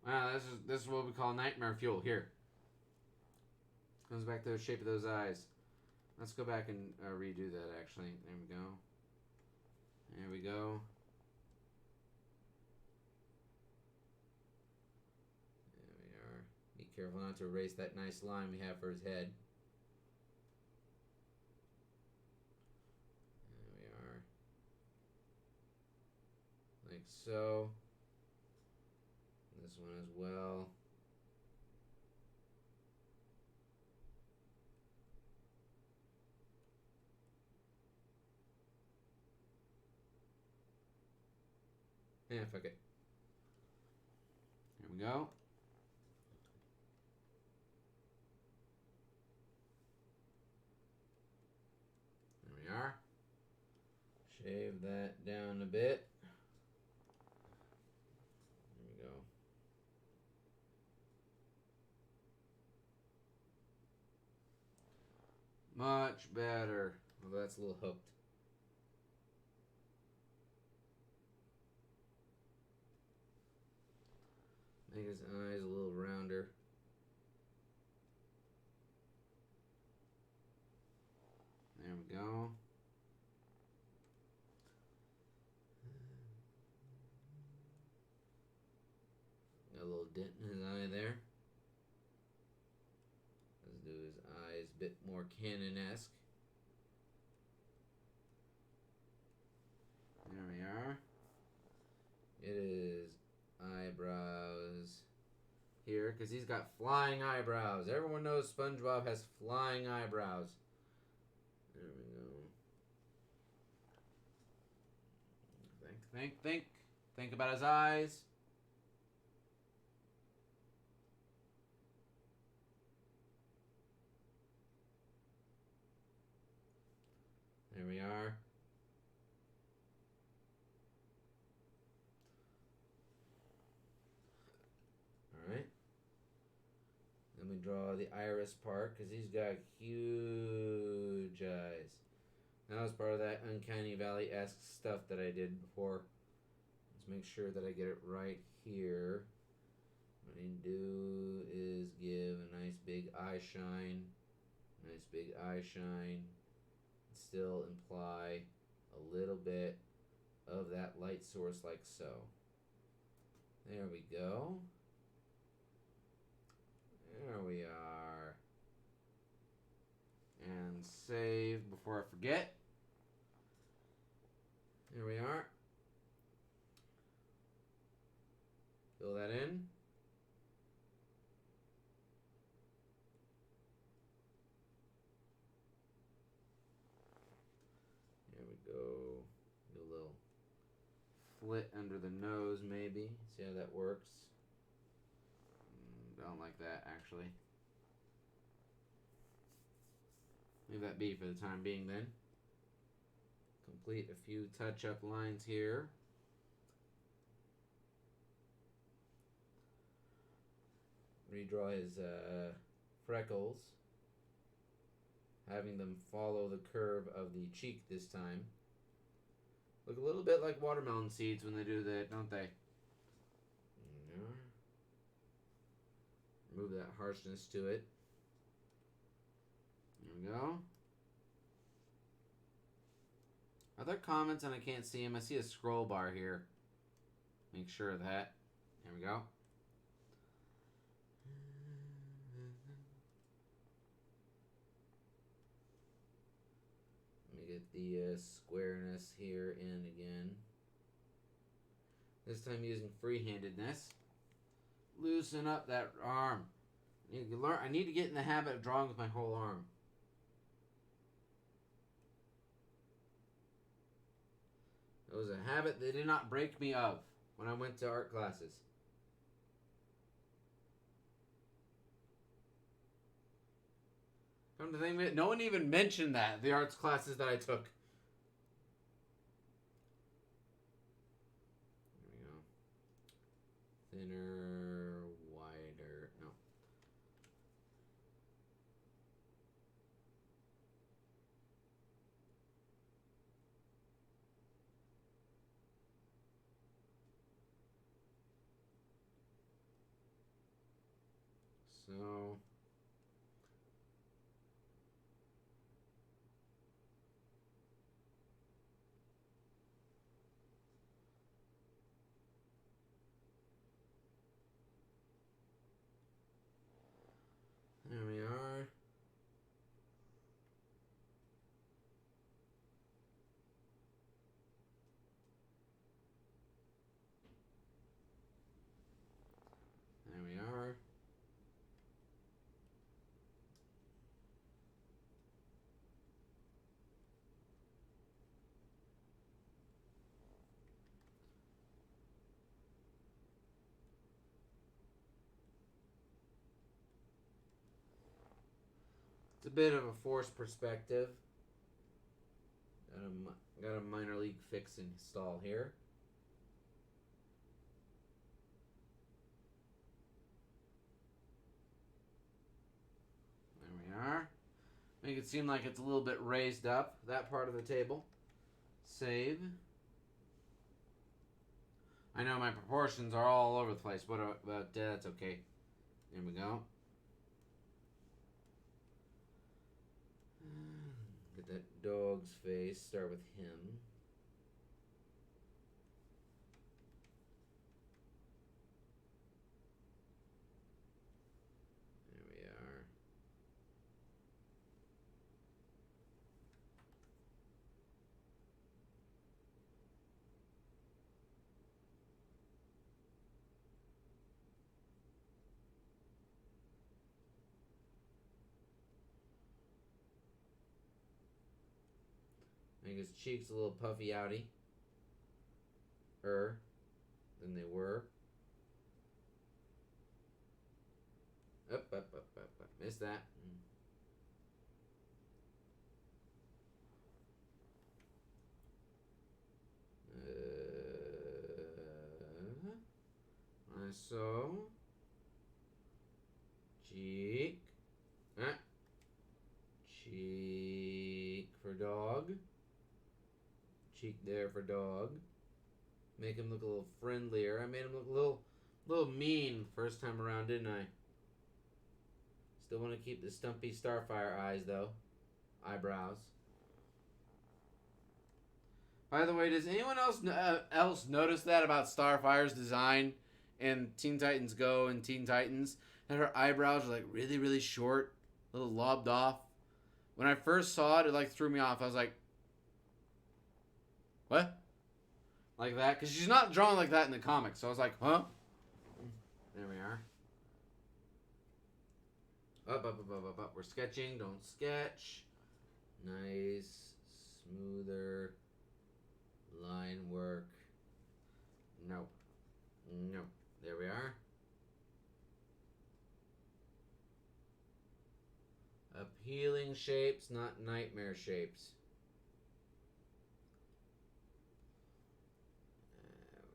Speaker 1: Wow, this is what we call nightmare fuel. Here. Comes back to the shape of those eyes. Let's go back and redo that, actually. There we go. There we go. There we are. Be careful not to erase that nice line we have for his head. There we are. Like so. This one as well. Yeah, fuck it. Here we go. There we are. Shave that down a bit. There we go. Much better. Although that's a little hooked. Make his eyes a little rounder. There we go. Got a little dent in his eye there. Let's do his eyes a bit more Canon-esque. There we are. It is eyebrows here, because he's got flying eyebrows. Everyone knows SpongeBob has flying eyebrows. There we go. Think. Think about his eyes. There we are. Alright. Then we draw the iris part because he's got huge eyes. That was part of that Uncanny Valley-esque stuff that I did before. Let's make sure that I get it right here. What I do is give a nice big eye shine. Nice big eye shine. Still imply a little bit of that light source like so. There we go. There we are. And save before I forget. There we are. Fill that in. There we go. Do a little flit under the nose maybe. See how that works. Don't like that actually. Leave that be for the time being then. Complete a few touch-up lines here. Redraw his freckles. Having them follow the curve of the cheek this time. Look a little bit like watermelon seeds when they do that, don't they? Remove that harshness to it. There we go. Are there comments and I can't see them? I see a scroll bar here. Make sure of that. There we go. Let me get the squareness here in again. This time using free-handedness. Loosen up that arm. I need to get in the habit of drawing with my whole arm. It was a habit they did not break me of when I went to art classes. Come to think of it, no one even mentioned that, the arts classes that I took. There we go. Thinner, wider, no. So there we are. There we are. It's a bit of a forced perspective. Got a minor league fix install here. There we are. Make it seem like it's a little bit raised up, that part of the table. Save. I know my proportions are all over the place, but that's okay. There we go. Get that dog's face. Start with him. There we are. Make his cheeks a little puffy outy. than they were. Up. Missed that. So, cheek. Cheek for dog. Cheek there for dog. Make him look a little friendlier. I made him look a little mean first time around, didn't I? Still want to keep the stumpy Starfire eyes, though. Eyebrows. By the way, does anyone else notice that about Starfire's design in Teen Titans Go and Teen Titans? That her eyebrows are like really, really short, a little lobbed off. When I first saw it, it like threw me off. I was like, what? Like that? Because she's not drawn like that in the comics. So I was like, huh? There we are. Up. We're sketching. Don't sketch. Nice. Smoother. Line work. Nope. There we are. Appealing shapes, not nightmare shapes. There we go.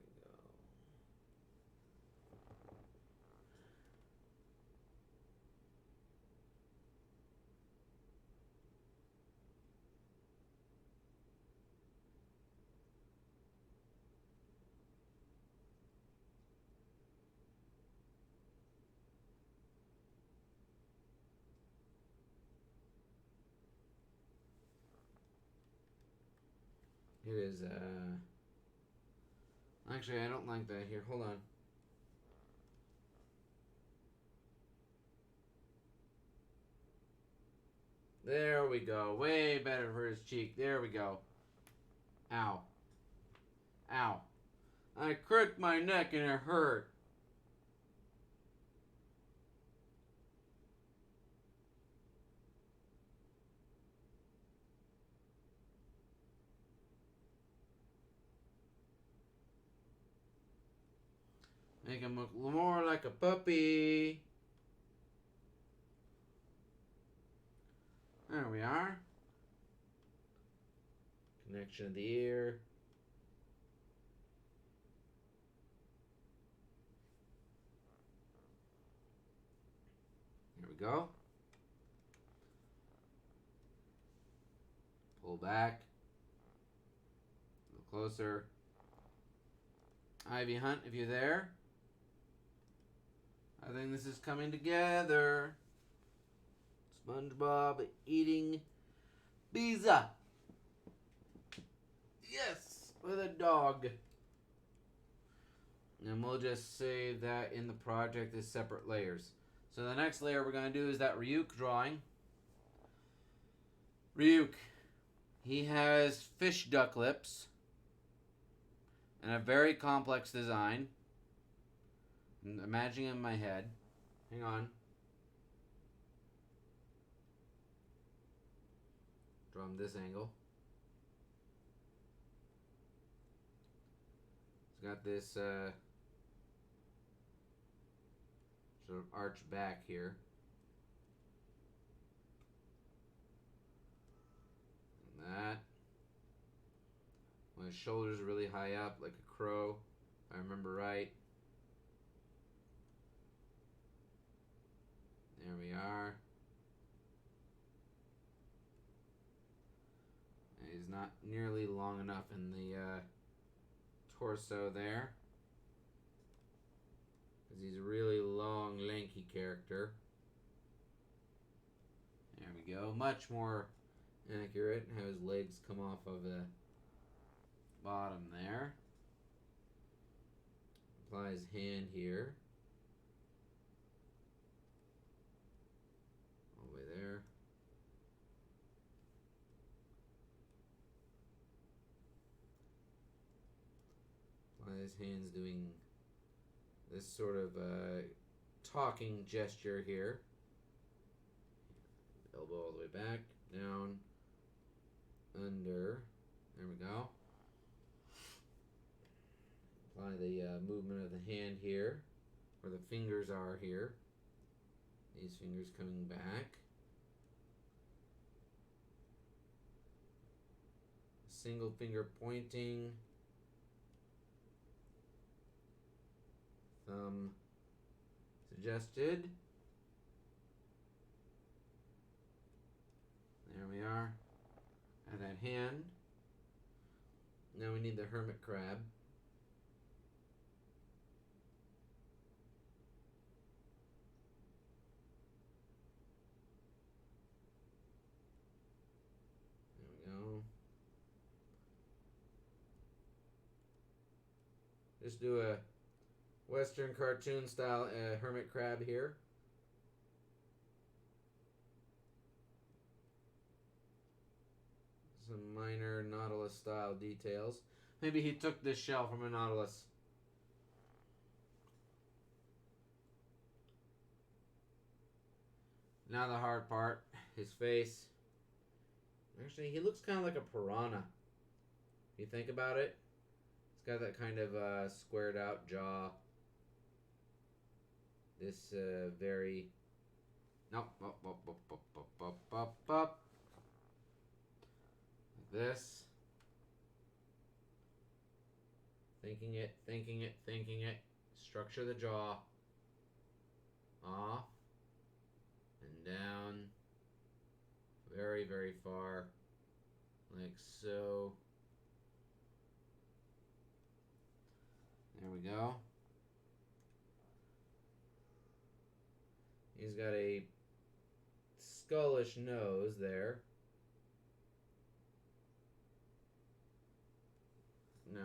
Speaker 1: It is, actually, I don't like that here. Hold on. There we go. Way better for his cheek. There we go. Ow. I cracked my neck and it hurt. Make him look more like a puppy. There we are. Connection of the ear. There we go. Pull back. A little closer. Ivy Hunt, if you're there. I think this is coming together. SpongeBob eating pizza. Yes, with a dog. And we'll just save that in the project as separate layers. So the next layer we're going to do is that Ryuk drawing. Ryuk. He has fish duck lips. And a very complex design. I'm imagining in my head. Hang on. Draw him this angle. It's got this sort of arch back here. And that. When his shoulders are really high up, like a crow, if I remember right. There we are. And he's not nearly long enough in the torso there. Because he's a really long, lanky character. There we go. Much more accurate. Have his legs come off of the bottom there. Apply his hand here. All the way there. Apply his hands doing this sort of talking gesture here. Elbow all the way back, down, under. There we go. by the movement of the hand here, where the fingers are here. These fingers coming back. Single finger pointing. Thumb suggested. There we are. And that hand. Now we need the hermit crab. There we go. Just do a Western cartoon style hermit crab here. Some minor Nautilus style details. Maybe he took this shell from a Nautilus. Now the hard part, his face. Actually, he looks kind of like a piranha. If you think about it, he's got that kind of squared out jaw. This very... Nope. Like this. Thinking it. Structure the jaw. Off. And down. Very, very far. Like so. There we go. He's got a skullish nose there. No.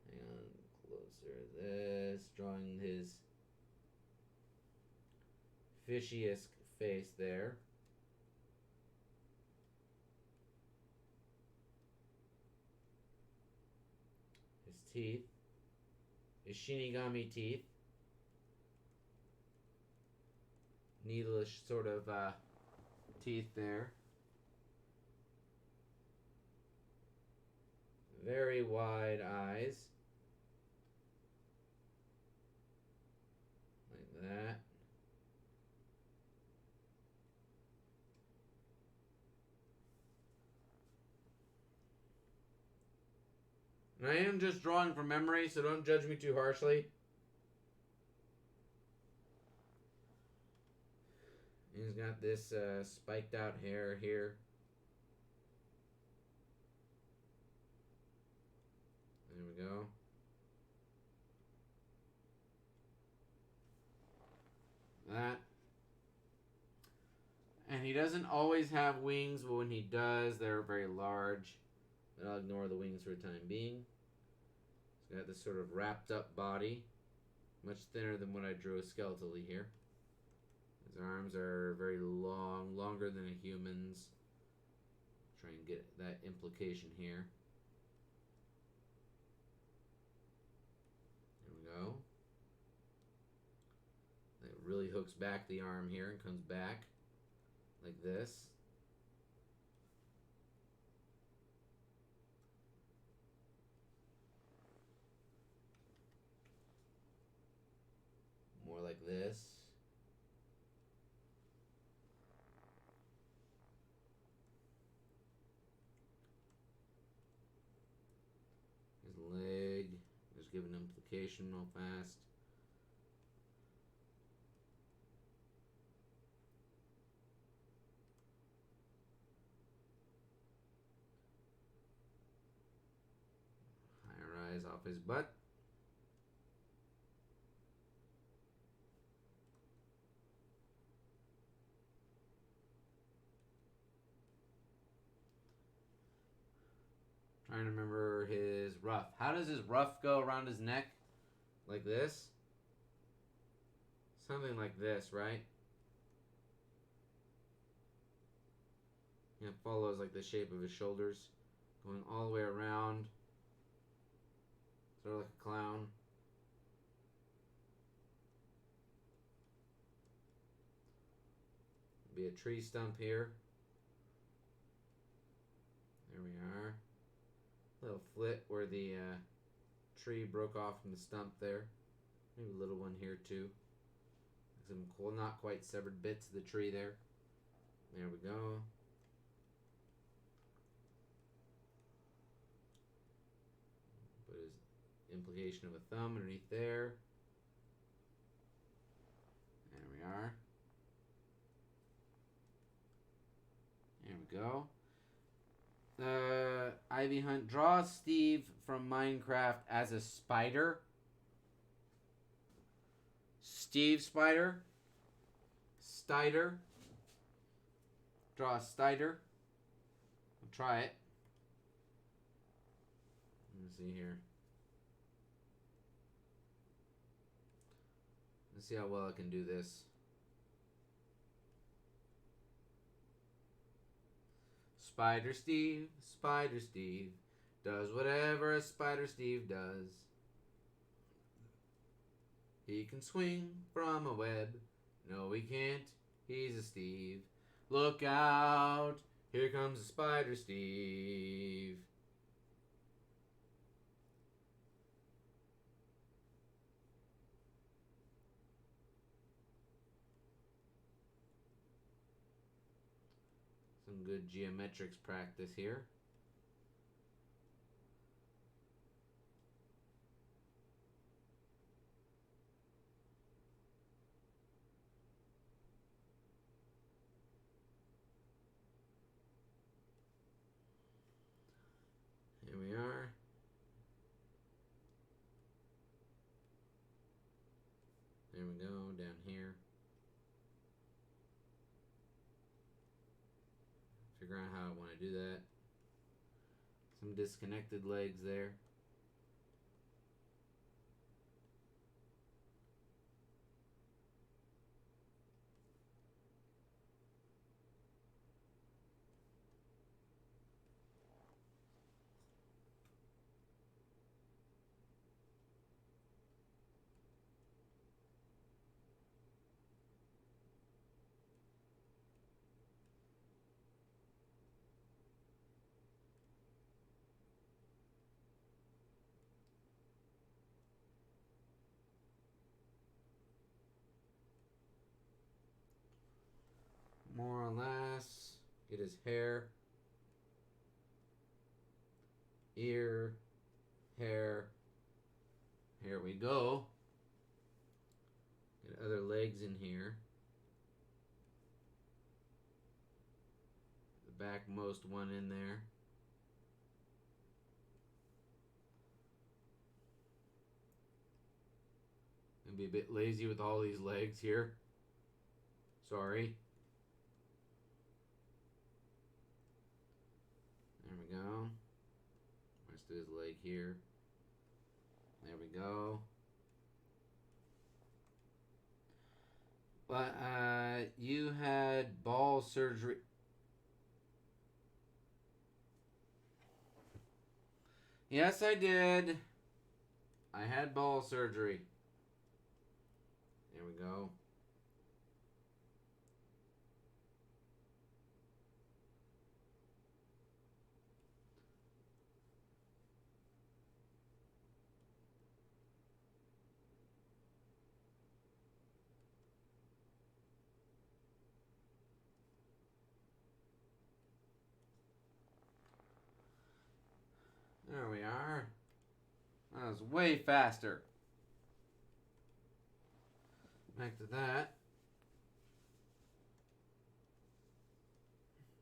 Speaker 1: Hang on, closer. This, drawing his fishy-esque face there. His teeth. His Shinigami teeth. Needlish sort of teeth there. Very wide eyes. Like that. And I am just drawing from memory, so don't judge me too harshly. He's got this spiked out hair here. There we go. That. And he doesn't always have wings, but when he does, they're very large. But I'll ignore the wings for the time being. He's got this sort of wrapped up body. Much thinner than what I drew skeletally here. His arms are very long, longer than a human's. Try and get that implication here. There we go. It really hooks back the arm here and comes back like this. More like this. His leg, just give an implication real fast. Higher eyes off his butt. Trying to remember his ruff. How does his ruff go around his neck? Like this? Something like this, right? Yeah, it follows like the shape of his shoulders. Going all the way around. Sort of like a clown. Be a tree stump here. There we are. Little flit where the tree broke off from the stump there. Maybe a little one here too. Some cool, not quite severed bits of the tree there. There we go. Put his implication of a thumb underneath there. There we are. There we go. Ivy Hunt, draw Steve from Minecraft as a spider. Steve Spider. Stider. Draw a Stider. I'll try it. Let's see here. Let's see how well I can do this. Spider Steve does whatever a Spider Steve does. He can swing from a web. No, he can't. He's a Steve. Look out. Here comes a Spider Steve. Some good geometrics practice here. Here we are. There we go, down here. Figure out how I want to do that. Some disconnected legs there. More or less. Get his hair. Ear. Hair. Here we go. Get other legs in here. The backmost one in there. Gonna be a bit lazy with all these legs here. Sorry. There we go. Rest of his leg here. There we go. But you had ball surgery. Yes, I did. I had ball surgery. There we go. There we are. That was way faster. Back to that.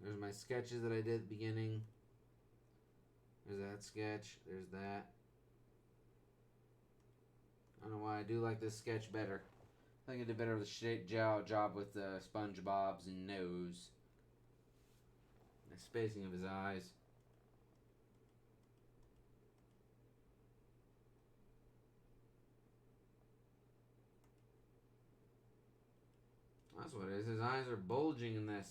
Speaker 1: There's my sketches that I did at the beginning. There's that sketch. There's that. I don't know why I do like this sketch better. I think I did better with the job with SpongeBob's nose. The spacing of his eyes. That's what it is. His eyes are bulging in this.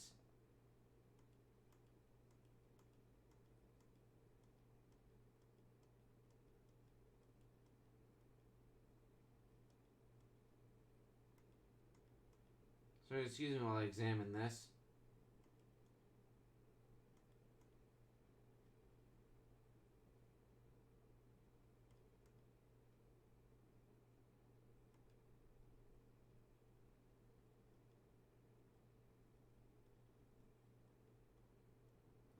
Speaker 1: So excuse me while I examine this.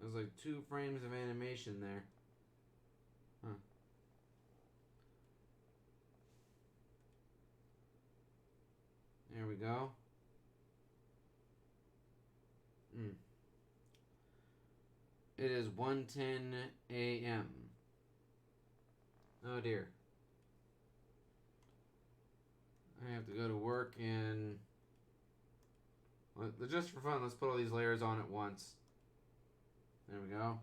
Speaker 1: There's like 2 frames of animation there. Huh. There we go. It is 1:10 a.m. Oh dear. I have to go to work and... just for fun, let's put all these layers on at once. There we go.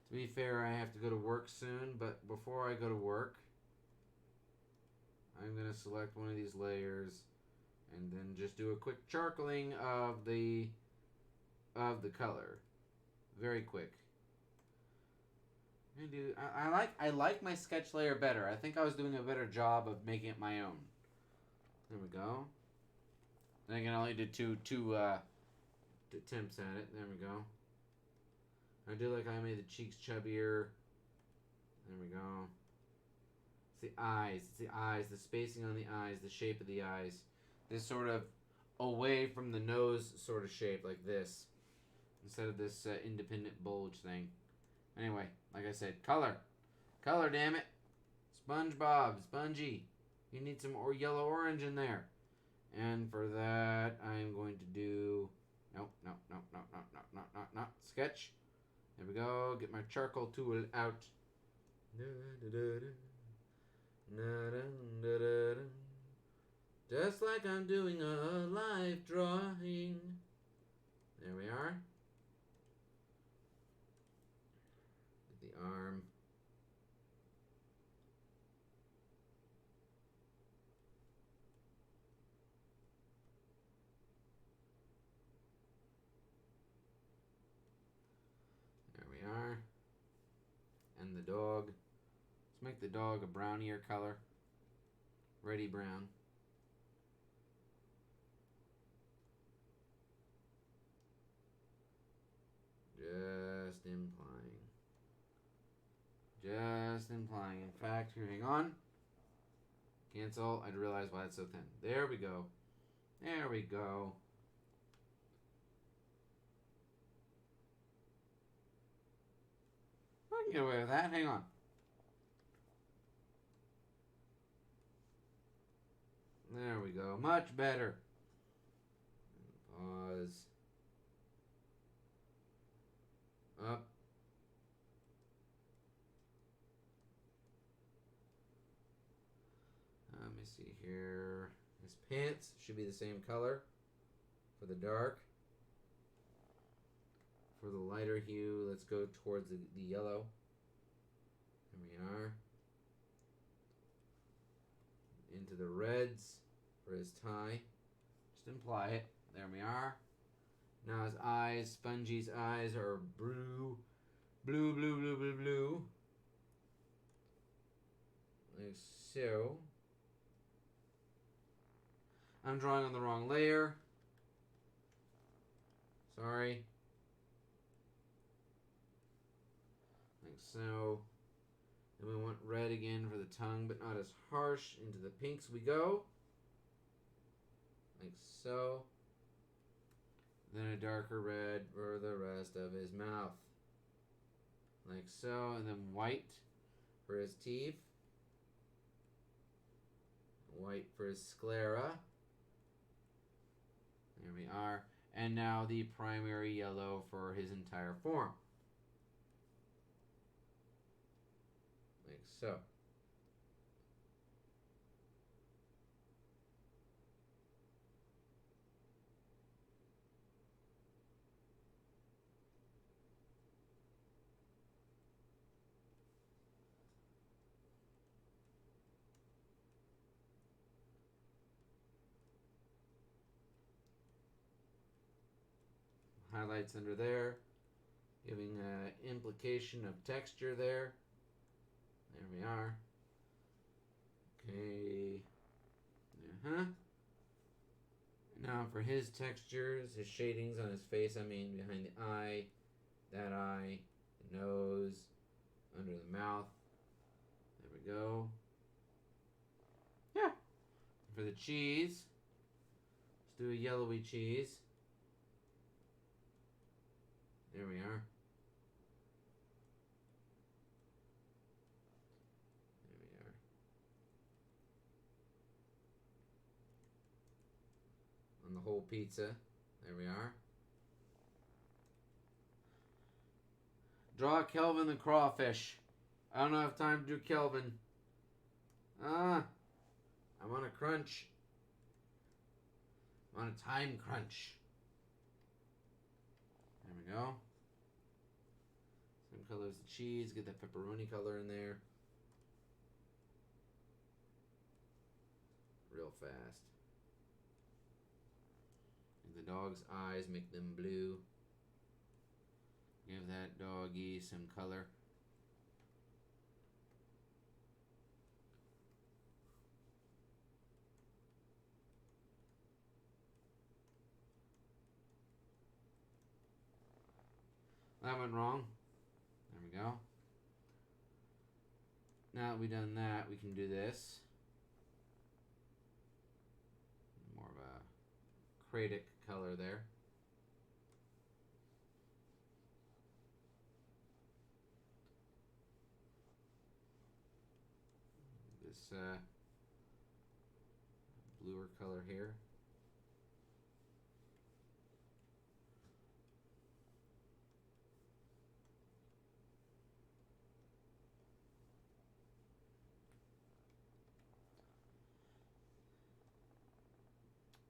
Speaker 1: To be fair, I have to go to work soon, but before I go to work, I'm going to select one of these layers and then just do a quick charcoaling of the color. Very quick. I like my sketch layer better. I think I was doing a better job of making it my own. There we go. And I can only do two attempts at it. There we go. I do like I made the cheeks chubbier. There we go. It's the eyes. It's the eyes. The spacing on the eyes. The shape of the eyes. This sort of away from the nose sort of shape, like this, instead of this independent bulge thing. Anyway, like I said, color. Color, damn it. SpongeBob, Spongy. You need some yellow-orange in there. And for that, I'm going to do... Nope. Sketch. There we go. Get my charcoal tool out. Just like I'm doing a live drawing. There we are. Get the arm. There we are. And the dog. Let's make the dog a brownier color. Reddy brown. Just implying. Just implying. In fact, here, hang on. Cancel. I realize why it's so thin. There we go. There we go. I can get away with that. Hang on. There we go. Much better. Pause. Up. Let me see here. His pants should be the same color for the dark. For the lighter hue, let's go towards the yellow. There we are. Into the reds for his tie. Just imply it. There we are. Now his eyes, Spongy's eyes are blue. Blue. Like so. I'm drawing on the wrong layer. Sorry. Like so. And we want red again for the tongue, but not as harsh. Into the pinks we go. Like so. Then a darker red for the rest of his mouth. Like so. And then white for his teeth. White for his sclera. There we are. And now the primary yellow for his entire form. Like so. Highlights under there, giving an implication of texture there. There we are. Okay. Now for his textures, his shadings on his face, I mean behind the eye, that eye, the nose, under the mouth. There we go. Yeah. For the cheese, let's do a yellowy cheese. There we are. whole pizza. There we are. Draw Kelvin the crawfish. I don't have time to do Kelvin. I'm on a crunch. I'm on a time crunch. There we go. Same color as the cheese. Get that pepperoni color in there. Real fast. And the dog's eyes, make them blue. Give that doggy some color. That went wrong. There we go. Now that we've done that, we can do this. More of a Kratic color there. This bluer color here.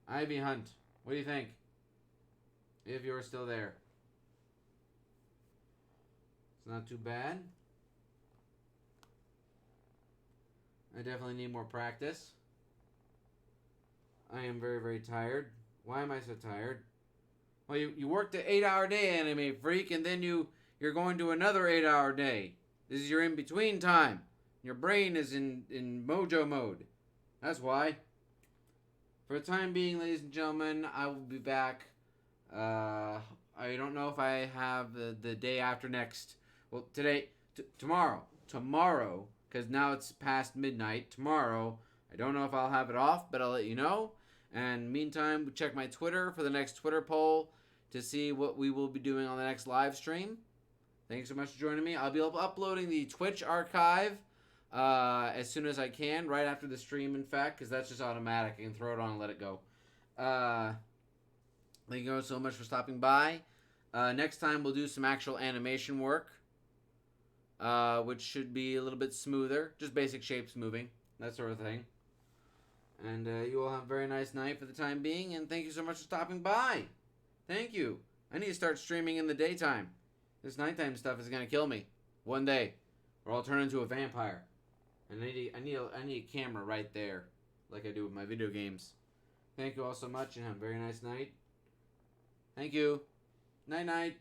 Speaker 1: Ivy Hunt, what do you think? If you're still there. It's not too bad. I definitely need more practice. I am very, very tired. Why am I so tired? Well, you worked an 8-hour day, anime freak, and then you're going to another 8-hour day. This is your in-between time. Your brain is in mojo mode. That's why. For the time being, ladies and gentlemen, I will be back. I don't know if I have the day after next. Well, tomorrow. Tomorrow, because now it's past midnight. Tomorrow, I don't know if I'll have it off, but I'll let you know. And meantime, check my Twitter for the next Twitter poll to see what we will be doing on the next live stream. Thanks so much for joining me. I'll be uploading the Twitch archive as soon as I can, right after the stream, in fact, because that's just automatic. I can throw it on and let it go. Thank you so much for stopping by. Next time, we'll do some actual animation work, which should be a little bit smoother. Just basic shapes moving, that sort of thing. And you all have a very nice night for the time being, and thank you so much for stopping by. Thank you. I need to start streaming in the daytime. This nighttime stuff is going to kill me one day, or I'll turn into a vampire. And I need a camera right there, like I do with my video games. Thank you all so much, and have a very nice night. Thank you. Night-night.